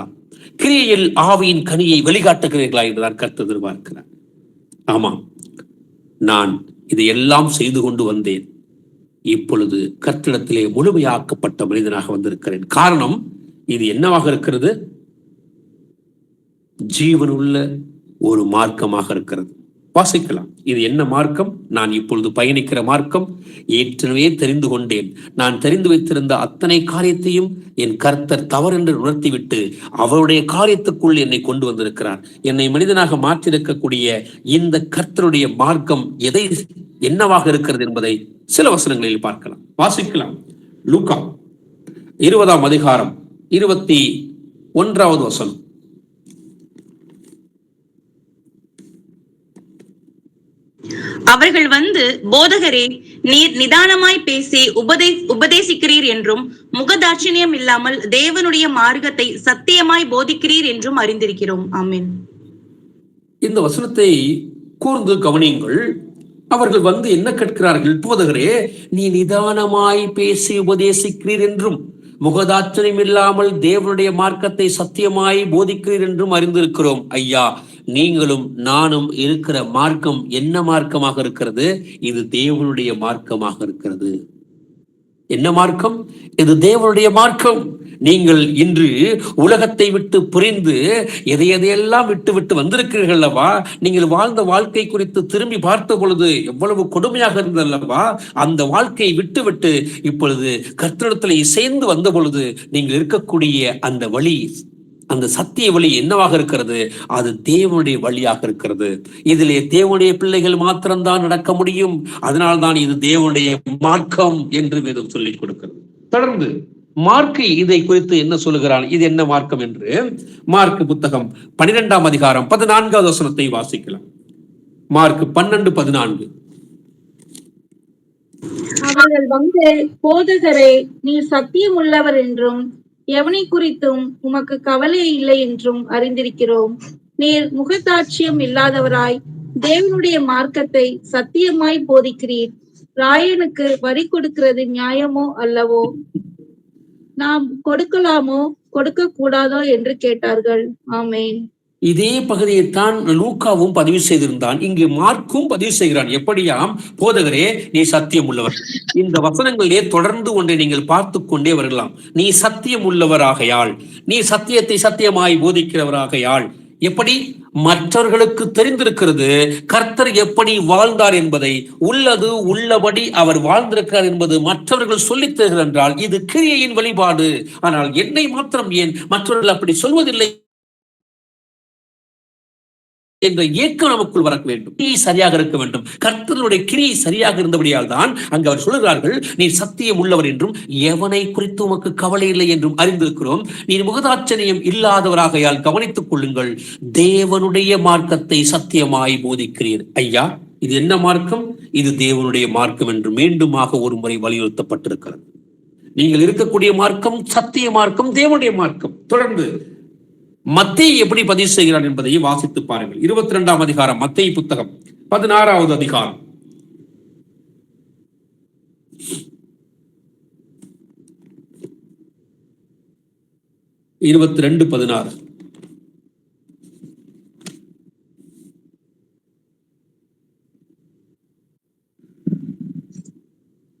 கிரியையில் ஆவியின் கனியை வெளிக்காட்டுகிறீர்களா என்றுதான் கர்த்தர் எதிர்பார்க்கிறார். ஆமாம், நான் இதையெல்லாம் செய்து கொண்டு வந்தேன், இப்பொழுது கர்த்தரிடத்திலே முழுமையாக்கப்பட்ட மனிதனாக வந்திருக்கிறேன். காரணம், இது என்னவாக இருக்கிறது? ஜீவனுள்ள ஒரு மார்க்கமாக இருக்கிறது. வாசிக்கலாம். இது என்ன மார்க்கம்? நான் இப்பொழுது பயணிக்கிற மார்க்கம். ஏற்கனவே தெரிந்து கொண்டேன். நான் தெரிந்து வைத்திருந்த அத்தனை காரியத்தையும் என் கர்த்தர் தவறென்று உணர்த்திவிட்டு அவருடைய காரியத்துக்குள் என்னை கொண்டு வந்திருக்கிறார். என்னை மனிதனாக மாற்றிருக்கக்கூடிய இந்த கர்த்தருடைய மார்க்கம் என்னவாக இருக்கிறது என்பதை சில வசனங்களில் பார்க்கலாம். வாசிக்கலாம். லூக்கா 20ஆம் அதிகாரம் 21வது வசனம். அவர்கள் வந்து, போதகரே, நீர் நிதானமாய் பேசி உபதேசிக்கிறீர் என்றும் முகதாட்சிணியம் இல்லாமல் தேவனுடைய மார்க்கத்தை சத்தியமாய் போதிக்கிறீர் என்றும் அறிந்திருக்கிறோம். ஆமென். இந்த வசனத்தை கூர்ந்து கவனியுங்கள். அவர்கள் வந்து என்ன கேட்கிறார்கள்? போதகரே, நீ நிதானமாய் பேசி உபதேசிக்கிறீர் என்றும் முகதாட்சிணியம் இல்லாமல் தேவனுடைய மார்க்கத்தை சத்தியமாய் போதிக்கிறீர் என்றும் அறிந்திருக்கிறோம். ஐயா, நீங்களும் நானும் இருக்கிற மார்க்கம் என்ன மார்க்கமாக இருக்கிறது? இது தேவனுடைய மார்க்கமாக இருக்கிறது. என்ன மார்க்கம்? இது தேவனுடைய மார்க்கம். நீங்கள் இன்று உலகத்தை விட்டு புரிந்து எதையெல்லாம் விட்டு விட்டு வந்திருக்கிறீர்கள் அல்லவா? நீங்கள் வாழ்ந்த வாழ்க்கை குறித்து திரும்பி பார்த்த பொழுது எவ்வளவு கொடுமையாக இருந்தல்லவா? அந்த வாழ்க்கையை விட்டு விட்டு இப்பொழுது கர்த்தரிடத்தில் இசைந்து வந்த பொழுது நீங்கள் இருக்கக்கூடிய அந்த வழி, அந்த சத்திய வழி என்னவாக இருக்கிறது? அது தேவனுடைய வழியாக இருக்கிறது. இதிலே தேவனுடைய பிள்ளைகள் மாத்திரம்தான் நடக்க முடியும். அதனால்தான் இது தேவனுடைய மார்க்கம் என்று வேதம் சொல்லிக் கொடுக்கிறது. தொடர்ந்து மார்க்கு இதை குறித்து என்ன சொல்லுகிறான்? இது என்ன மார்க்கம் என்று மார்க்கு புத்தகம் 12ஆம் அதிகாரம் 14வது வசனத்தை வாசிக்கலாம். மார்க்கு 12:14. அவர்கள் வந்து, போதகரே, நீர் சத்தியம் உள்ளவர் என்றும் எவனை குறித்தும் உமக்கு கவலை இல்லை என்றும் அறிந்திருக்கிறோம். நீர் முகதாட்சியம் இல்லாதவராய் தேவனுடைய மார்க்கத்தை சத்தியமாய் போதிக்கிறீர். ராயனுக்கு வரி கொடுக்கிறது நியாயமோ அல்லவோ? நாம் கொடுக்கலாமோ கொடுக்க கூடாதோ என்று கேட்டார்கள். ஆமேன். இதே பகுதியைத்தான் லூக்காவும் பதிவு செய்திருந்தான். இங்கு மார்க்கும் பதிவு செய்கிறான். எப்படியாம்? போதகரே, நீ சத்தியம் உள்ளவர். இந்த வசனங்களிலே தொடர்ந்து ஒன்றை நீங்கள் பார்த்து கொண்டே வரலாம். நீ சத்தியம் உள்ளவராகையால், நீ சத்தியத்தை சத்தியமாய் போதிக்கிறவராகையால். எப்படி? மற்றவர்களுக்கு தெரிந்திருக்கிறது கர்த்தர் எப்படி வாழ்ந்தார் என்பதை, உள்ளது உள்ளபடி அவர் வாழ்ந்திருக்கிறார் என்பது மற்றவர்கள் சொல்லித் தருகிறார் என்றால் இது கிரியையின் வழிபாடு. ஆனால் என்னை மாத்திரம் ஏன் மற்றவர்கள் அப்படி சொல்வதில்லை என்ற ஏக்கம் நமக்குள் வர வேண்டும். கிரியை சரியாக இருக்க வேண்டும். கர்த்தருடைய கிரியை சரியாக இருந்தபடியால் தான் அங்கு அவர் சொல்கிறார்கள், நீ சத்தியம் உள்ளவர் என்றும் எவனை குறித்து உமக்கு கவலை இல்லை என்றும் அறிந்திருக்கிறோம். நீ முகதாட்சணியம் இல்லாதவராகையால் கவனித்துக் கொள்ளுங்கள், தேவனுடைய மார்க்கத்தை சத்தியமாய் போதிக்கிறீர். ஐயா, இது என்ன மார்க்கம்? இது தேவனுடைய மார்க்கம் என்று மீண்டுமாக ஒரு முறை வலியுறுத்தப்பட்டிருக்கிறது. நீங்கள் இருக்கக்கூடிய மார்க்கம் சத்திய மார்க்கம், தேவனுடைய மார்க்கம். தொடர்ந்து மத்தேயு எப்படி பதிவு செய்கிறார் என்பதையும் வாசித்து பாருங்கள். 22ஆம் அதிகாரம் மத்தேயு புத்தகம் 16வது அதிகாரம் 22:16.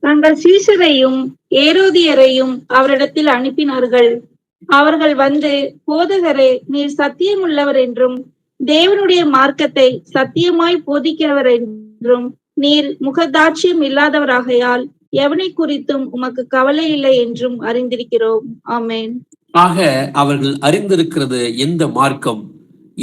தங்கள் சீஷரையும் ஏரோதியரையும் அவரிடத்தில் அனுப்பினார்கள். அவர்கள் வந்து, போதகரே, நீர் சத்தியம் உள்ளவர் என்றும் தேவனுடைய மார்க்கத்தை சத்தியமாய் போதிக்கிறவர் என்றும் நீர் முகதாட்சியம் இல்லாதவராகையால் எவனை குறித்தும் உமக்கு கவலை இல்லை என்றும் அறிந்திருக்கிறோம். ஆமேன். ஆக அவர்கள் அறிந்திருக்கிறது எந்த மார்க்கம்?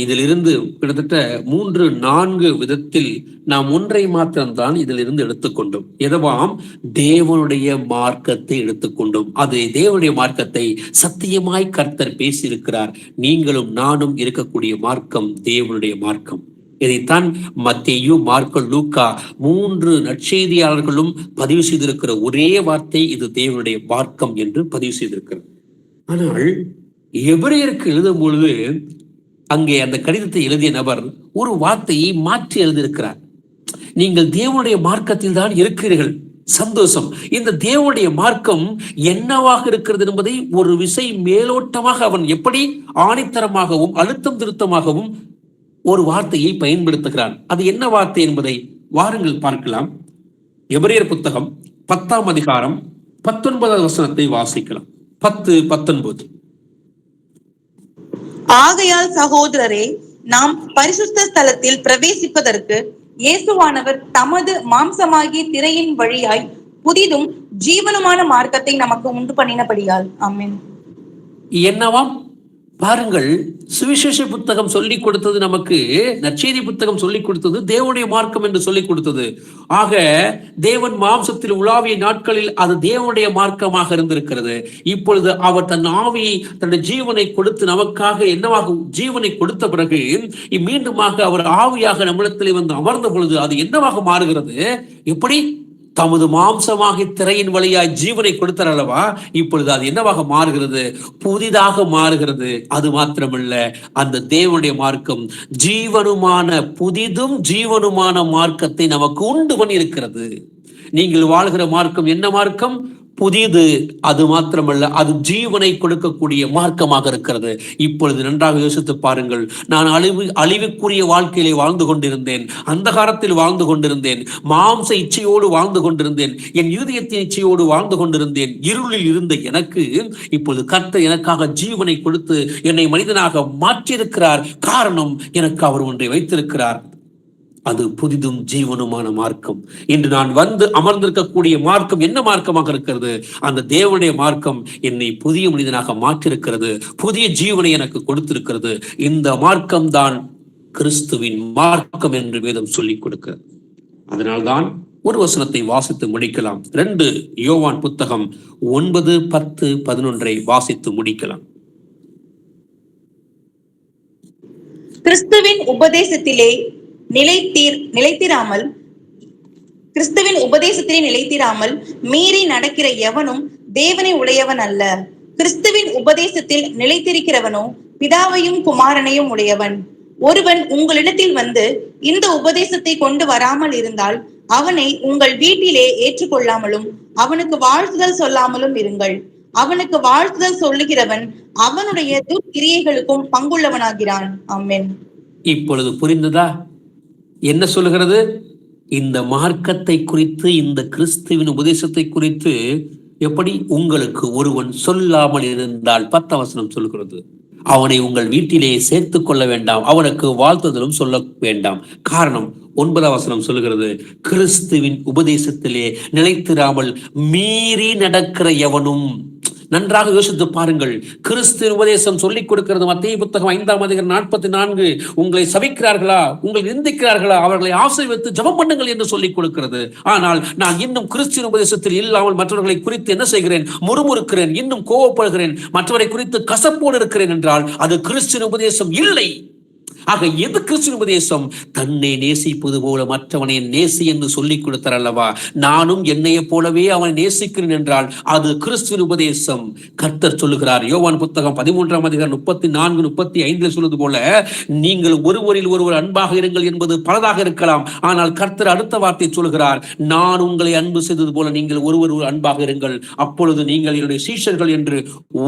இதிலிருந்து கிட்டத்தட்ட 3-4 விதத்தில் நாம் ஒன்றை மாத்திரம்தான் இதிலிருந்து எடுத்துக்கொண்டோம். எதவாம்? தேவனுடைய மார்க்கத்தை எடுத்துக்கொண்டோம். அது தேவனுடைய மார்க்கத்தை சத்தியமாய் கர்த்தர் பேசியிருக்கிறார். நீங்களும் நானும் இருக்கக்கூடிய மார்க்கம் தேவனுடைய மார்க்கம். இதைத்தான் மத்தேயு, மார்க்கு, லூக்கா 3 நற்செய்தியாளர்களும் பதிவு செய்திருக்கிற ஒரே வார்த்தை இது தேவனுடைய மார்க்கம் என்று பதிவு செய்திருக்கிறது. ஆனால் எபிரேயருக்கு எழுதும் பொழுது அங்கே அந்த கடிதத்தை எழுதிய நபர் ஒரு வார்த்தையை மாற்றி எழுதியிருக்கிறார். நீங்கள் தேவனுடைய மார்க்கத்தில் தான் இருக்கிறீர்கள், சந்தோஷம். இந்த தேவனுடைய மார்க்கம் என்னவாக இருக்கிறது என்பதை ஒரு விசை மேலோட்டமாக அவன் எப்படி ஆணித்தரமாகவும் அழுத்தம் திருத்தமாகவும் ஒரு வார்த்தையை பயன்படுத்துகிறான். அது என்ன வார்த்தை என்பதை வாருங்கள் பார்க்கலாம். எபிரேயர் புத்தகம் 10ஆம் அதிகாரம் 19வது வசனத்தை வாசிக்கலாம். 10:19. ஆகையால் சகோதரரே, நாம் பரிசுத்த ஸ்தலத்தில் பிரவேசிப்பதற்கு இயேசுவானவர் தமது மாம்சமாகிய திரையின் வழியாய் புதிதும் ஜீவனுமான மார்க்கத்தை நமக்கு உண்டு பண்ணினபடியால். ஆமென். என்னவாம்? பாருங்கள், சுவிசேஷ புத்தகம் சொல்லிக் கொடுத்தது நமக்கு, நற்செய்தி புத்தகம் சொல்லிக் கொடுத்தது தேவனுடைய மார்க்கம் என்று சொல்லிக் கொடுத்தது. ஆக தேவன் மாம்சத்தில் உலாவிய நாட்களில் அது தேவனுடைய மார்க்கமாக இருந்திருக்கிறது. இப்பொழுது அவர் தன் ஆவியை, தன்னுடைய ஜீவனை கொடுத்து நமக்காக என்னவாக ஜீவனை கொடுத்த பிறகு மீண்டுமாக அவர் ஆவியாக நம்மிடத்திலே வந்து அமர்ந்த பொழுது அது என்னவாக மாறுகிறது? எப்படி? தமது மாம்சமாகி திரையின் வழியாய் ஜீவனை கொடுத்தார் அல்லவா? இப்பொழுது அது என்னவாக மாறுகிறது? புதிதாக மாறுகிறது. அது மாத்திரமல்ல, அந்த தேவனுடைய மார்க்கம் ஜீவனுமான, புதிதும் ஜீவனுமான மார்க்கத்தை நமக்கு உண்டு பண்ணி இருக்கிறது. நீங்கள் வாழ்கிற மார்க்கம் என்ன மார்க்கம்? புதிது. அது மாத்திரமல்ல, அது ஜீவனை கொடுக்கக்கூடிய மார்க்கமாக இருக்கிறது. இப்பொழுது நன்றாக யோசித்து பாருங்கள். நான் அழிவுக்குரிய வாழ்க்கையிலே வாழ்ந்து கொண்டிருந்தேன், அந்தகாரத்தில் வாழ்ந்து கொண்டிருந்தேன், மாம்ச இச்சையோடு வாழ்ந்து கொண்டிருந்தேன், என் இருதயத்தின் இச்சையோடு வாழ்ந்து கொண்டிருந்தேன். இருளில் இருந்த எனக்கு இப்பொழுது கர்த்தர் எனக்காக ஜீவனை கொடுத்து என்னை மனிதனாக மாற்றியிருக்கிறார். காரணம், எனக்கு அவர் ஒன்றை வைத்திருக்கிறார். அது புதிதும் ஜீவனுமான மார்க்கம். இன்று நான் வந்து அமர்ந்திருக்கக்கூடிய மார்க்கம் என்ன மார்க்கமாக இருக்கிறது? அந்த தேவனுடைய மார்க்கம் என்னை புதிய மனிதனாக மாற்றிருக்கிறது, புதிய ஜீவனை எனக்கு கொடுத்திருக்கிறது. இந்த மார்க்கம் தான் கிறிஸ்துவின் மார்க்கம் என்று வேதம் சொல்லிக் கொடுக்கிறது. அதனால்தான் ஒரு வசனத்தை வாசித்து முடிக்கலாம். 2 யோவான் புத்தகம் 9, 10, 11 வாசித்து முடிக்கலாம். கிறிஸ்துவின் உபதேசத்திலே நிலைத்திராமல் மீறி நடக்கிற எவனும் தேவனை உடையவன் அல்ல. கிறிஸ்துவின் உபதேசத்தில் நிலைத்திருக்கிறவனோ பிதாவையும் குமாரனையும் உடையவன். ஒருவன் உங்களிடத்தில் வந்து இந்த உபதேசத்தை கொண்டு வராமல் இருந்தால் அவனை உங்கள் வீட்டிலே ஏற்றுக்கொள்ளாமலும் அவனுக்கு வாழ்த்துதல் சொல்லாமலும் இருங்கள். அவனுக்கு வாழ்த்துதல் சொல்லுகிறவன் அவனுடைய துர்க்கிரியைகளுக்கும் பங்குள்ளவனாகிறான். ஆமென். இப்பொழுது புரிந்ததா என்ன சொல்லுகிறது? இந்த மார்க்கத்தை குறித்து, இந்த கிறிஸ்துவின் உபதேசத்தை குறித்து எப்படி உங்களுக்கு ஒருவன் சொல்லாமல் இருந்தால் 10 வசனம் சொல்லுகிறது, அவனை உங்கள் வீட்டிலே சேர்த்து கொள்ள வேண்டாம், அவனுக்கு வாழ்த்துதலும் சொல்ல வேண்டாம். காரணம், 9 வசனம் சொல்லுகிறது, கிறிஸ்துவின் உபதேசத்திலே நிலைத்திராமல் மீறி நடக்கிற எவனும். நன்றாக யோசித்து பாருங்கள். கிறிஸ்து உபதேசம் சொல்லிக் கொடுக்கிறது. மத்தேயு புத்தகம் 5ஆம் அதிகாரம் 44, உங்களை சபிக்கிறார்களா, உங்களை நிந்திக்கிறார்களா, அவர்களை ஆசீர்வதித்து ஜெபம் பண்ணுங்கள் என்று சொல்லிக் கொடுக்கிறது. ஆனால் நான் இன்னும் கிறிஸ்துவின் உபதேசத்தில் இல்லாமல் மற்றவர்களை குறித்து என்ன செய்கிறேன்? முறுமுறுக்கிறேன், இன்னும் கோபப்படுகிறேன், மற்றவரை குறித்து கசப்போடு இருக்கிறேன் என்றால் அது கிறிஸ்துவின் உபதேசம் இல்லை. ஆக எது கிறிஸ்துவின் உபதேசம்? தன்னை நேசிப்பது போல மற்றவனை நேசி என்று சொல்லிக் கொடுத்தார் அல்லவா? நானும் என்னைய போலவே அவனை நேசிக்கிறேன் என்றால் அது கிறிஸ்துவின் உபதேசம். கர்த்தர் சொல்லுகிறார், யோவான் புத்தகம் 13ஆம் அதிகாரம் 34, 35 சொல்வது போல, நீங்கள் ஒருவரில் ஒருவர் அன்பாக இருங்கள் என்பது பலதாக இருக்கலாம். ஆனால் கர்த்தர் அடுத்த வார்த்தை சொல்லுகிறார், நான் உங்களை அன்பு செய்தது போல நீங்கள் ஒருவர் அன்பாக இருங்கள், அப்பொழுது நீங்கள் என்னுடைய சீஷர்கள் என்று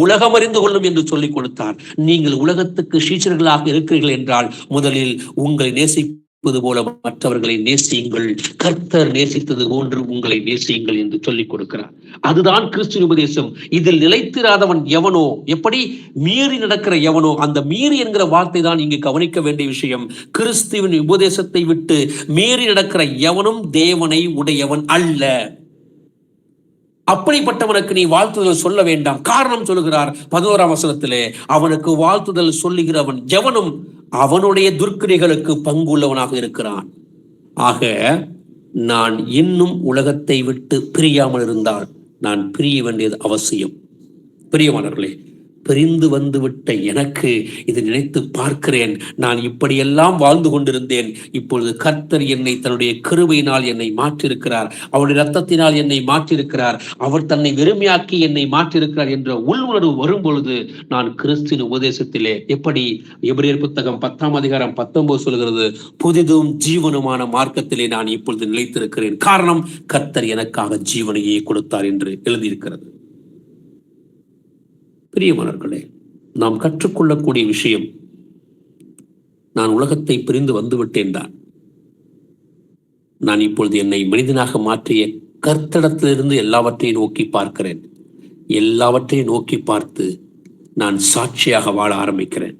உலகம் அறிந்து கொள்ளும் என்று சொல்லிக் கொடுத்தார். நீங்கள் உலகத்துக்கு சீஷர்களாக இருக்கிறீர்கள் என்றால் முதலில் உங்களை நேசிப்பது போல மற்றவர்களை நேசியுங்கள், கர்த்தர் நேசித்தது போன்று உங்களை நேசியுங்கள் என்று சொல்லிக் கொடுக்கிறார். அதுதான் கிறிஸ்துவின் உபதேசம். இதில் நிலைத்திராதவன் எவனோ, எப்படி மீறி நடக்கிற எவனோ, அந்த மீறி என்கிற வார்த்தை தான் இங்கு கவனிக்க வேண்டிய விஷயம். கிறிஸ்துவின் உபதேசத்தை விட்டு மீறி நடக்கிற எவனும் தேவனை உடையவன் அல்ல. அப்படிப்பட்டவனுக்கு நீ வாழ்த்துதல் சொல்ல வேண்டாம். காரணம் சொல்லுகிறார் 11ஆம் வசனத்திலே, அவனுக்கு வாழ்த்துதல் சொல்லுகிறவன் எவனும் அவனுடைய துர்க்கிரைகளுக்கு பங்குள்ளவனாக இருக்கிறான். ஆக நான் இன்னும் உலகத்தை விட்டு பிரியாமல் இருந்தால் நான் பிரிய வேண்டியது அவசியம். பிரியமானவர்களே, பிரிந்து வந்துவிட்ட எனக்கு இது நினைத்து பார்க்கிறேன். நான் இப்படியெல்லாம் வாழ்ந்து கொண்டிருந்தேன். இப்பொழுது கர்த்தர் என்னை தன்னுடைய கிருபையினால் என்னை மாற்றிருக்கிறார், அவருடைய இரத்தத்தினால் என்னை மாற்றிருக்கிறார், அவர் தன்னை வெறுமையாக்கி என்னை மாற்றிருக்கிறார் என்ற உள்ளுணர்வு வரும்பொழுது நான் கிறிஸ்துவின் உபதேசத்திலே, எப்படி எபிரேயர் புத்தகம் 10ஆம் அதிகாரம் 19 சொல்கிறது, புதிதும் ஜீவனுமான மார்க்கத்திலே நான் இப்பொழுது நிலைத்திருக்கிறேன். காரணம், கர்த்தர் எனக்காக ஜீவனையே கொடுத்தார் என்று எழுதியிருக்கிறது. பிரியமானவர்களே, நாம் கற்றுக்கொள்ளக்கூடிய விஷயம், நான் உலகத்தை பிரிந்து வந்துவிட்டேன் தான். நான் இப்பொழுது என்னை மனிதனாக மாற்றிய கர்த்தரிடத்திலிருந்து எல்லாவற்றையும் நோக்கி பார்க்கிறேன். எல்லாவற்றையும் நோக்கி பார்த்து நான் சாட்சியாக வாழ ஆரம்பிக்கிறேன்.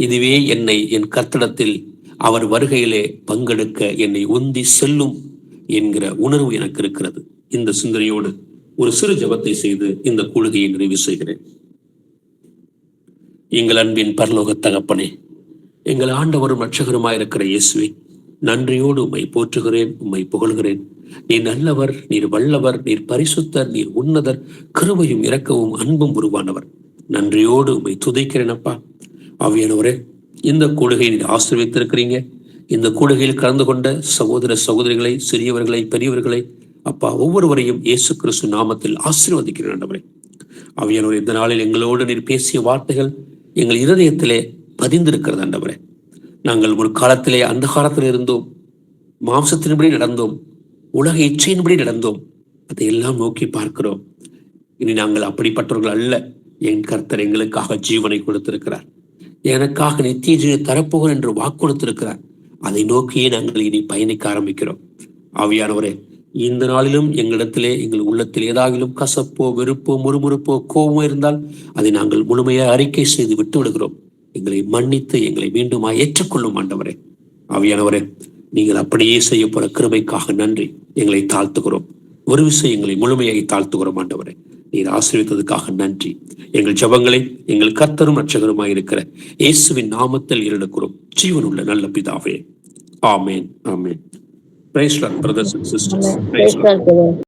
இதுவே என்னை என் கர்த்தரிடத்தில் அவர் வருகையிலே பங்கெடுக்க என்னை உந்தி செல்லும் என்கிற உணர்வு எனக்கு இருக்கிறது. இந்த சிந்தனையோடு ஒரு சிறு ஜெபத்தை செய்து இந்த கூடுகையை நிறைவு செய்கிறேன். எங்கள் அன்பின் பரலோக தகப்பனே, எங்கள் ஆண்டவரும் இரட்சகருமாயிருக்கிற இயேசுவே, நன்றியோடு உம்மை போற்றுகிறேன், உம்மை புகழ்கிறேன். நீர் நல்லவர், நீர் வல்லவர், நீர் பரிசுத்தர், நீர் உன்னதர், கிருபையும் இரக்கமும் அன்பும் உருவானவர். நன்றியோடு உம்மை துதிக்கிறேன் அப்பா. ஆவியானவரே, இந்த கூடுகையை நீர் ஆசீர்வதித்திருக்கிறீங்க. இந்த கூடுகையில் கலந்து கொண்ட சகோதர சகோதரிகளை, சிறியவர்களை, பெரியவர்களை அப்பா ஒவ்வொருவரையும் இயேசு கிறிஸ்து நாமத்தில் ஆசீர்வதிக்கிறேன் ஆண்டவரே. ஆவியானவரே, இந்த நாளில் எங்களோடு நீர் பேசிய வார்த்தைகள் எங்கள் இருதயத்திலே பதிந்திருக்கிறது ஆண்டவரே. நாங்கள் ஒரு காலத்திலே அந்த காலத்தில் இருந்தோம், மாம்சத்தின்படி நடந்தோம், உலக இச்சையின்படி நடந்தோம். அதையெல்லாம் நோக்கி பார்க்கிறோம். இனி நாங்கள் அப்படிப்பட்டவர்கள் அல்ல. என் கர்த்தர் எங்களுக்காக ஜீவனை கொடுத்திருக்கிறார், எனக்காக நித்திய ஜீவனை தரப்போகிறேன் என்று வாக்கு கொடுத்திருக்கிறார். அதை நோக்கியே நாங்கள் இனி பயணிக்க ஆரம்பிக்கிறோம். ஆவியானவரே, இந்த நாளிலும் எங்களிடத்திலே எங்கள் உள்ளத்தில் ஏதாகிலும் கசப்போ வெறுப்போ முறுமுறுப்போ கோபமோ இருந்தால் அதை நாங்கள் முழுமையாக அறிக்கை செய்து விட்டு விடுகிறோம். எங்களை மன்னித்து எங்களை மீண்டும் ஏற்றுக்கொள்ளும் ஆண்டவரே. ஆவியானவரே, நீங்கள் அப்படியே செய்ய போற கிருபைக்காக நன்றி. எங்களை தாழ்த்துகிறோம். ஒரு விஷயம் எங்களை முழுமையாக தாழ்த்துகிறோம் ஆண்டவரே. நீர் ஆசீர்வதித்ததுக்காக நன்றி. எங்கள் ஜெபங்களை எங்கள் கர்த்தரும் ரட்சகருமாய் இருக்கிற இயேசுவின் நாமத்தில் ஏறெடுக்கிறோம், ஜீவனுள்ள நல்ல பிதாவே. ஆமேன், ஆமேன். Praise Lord, brothers and sisters. Praise Lord.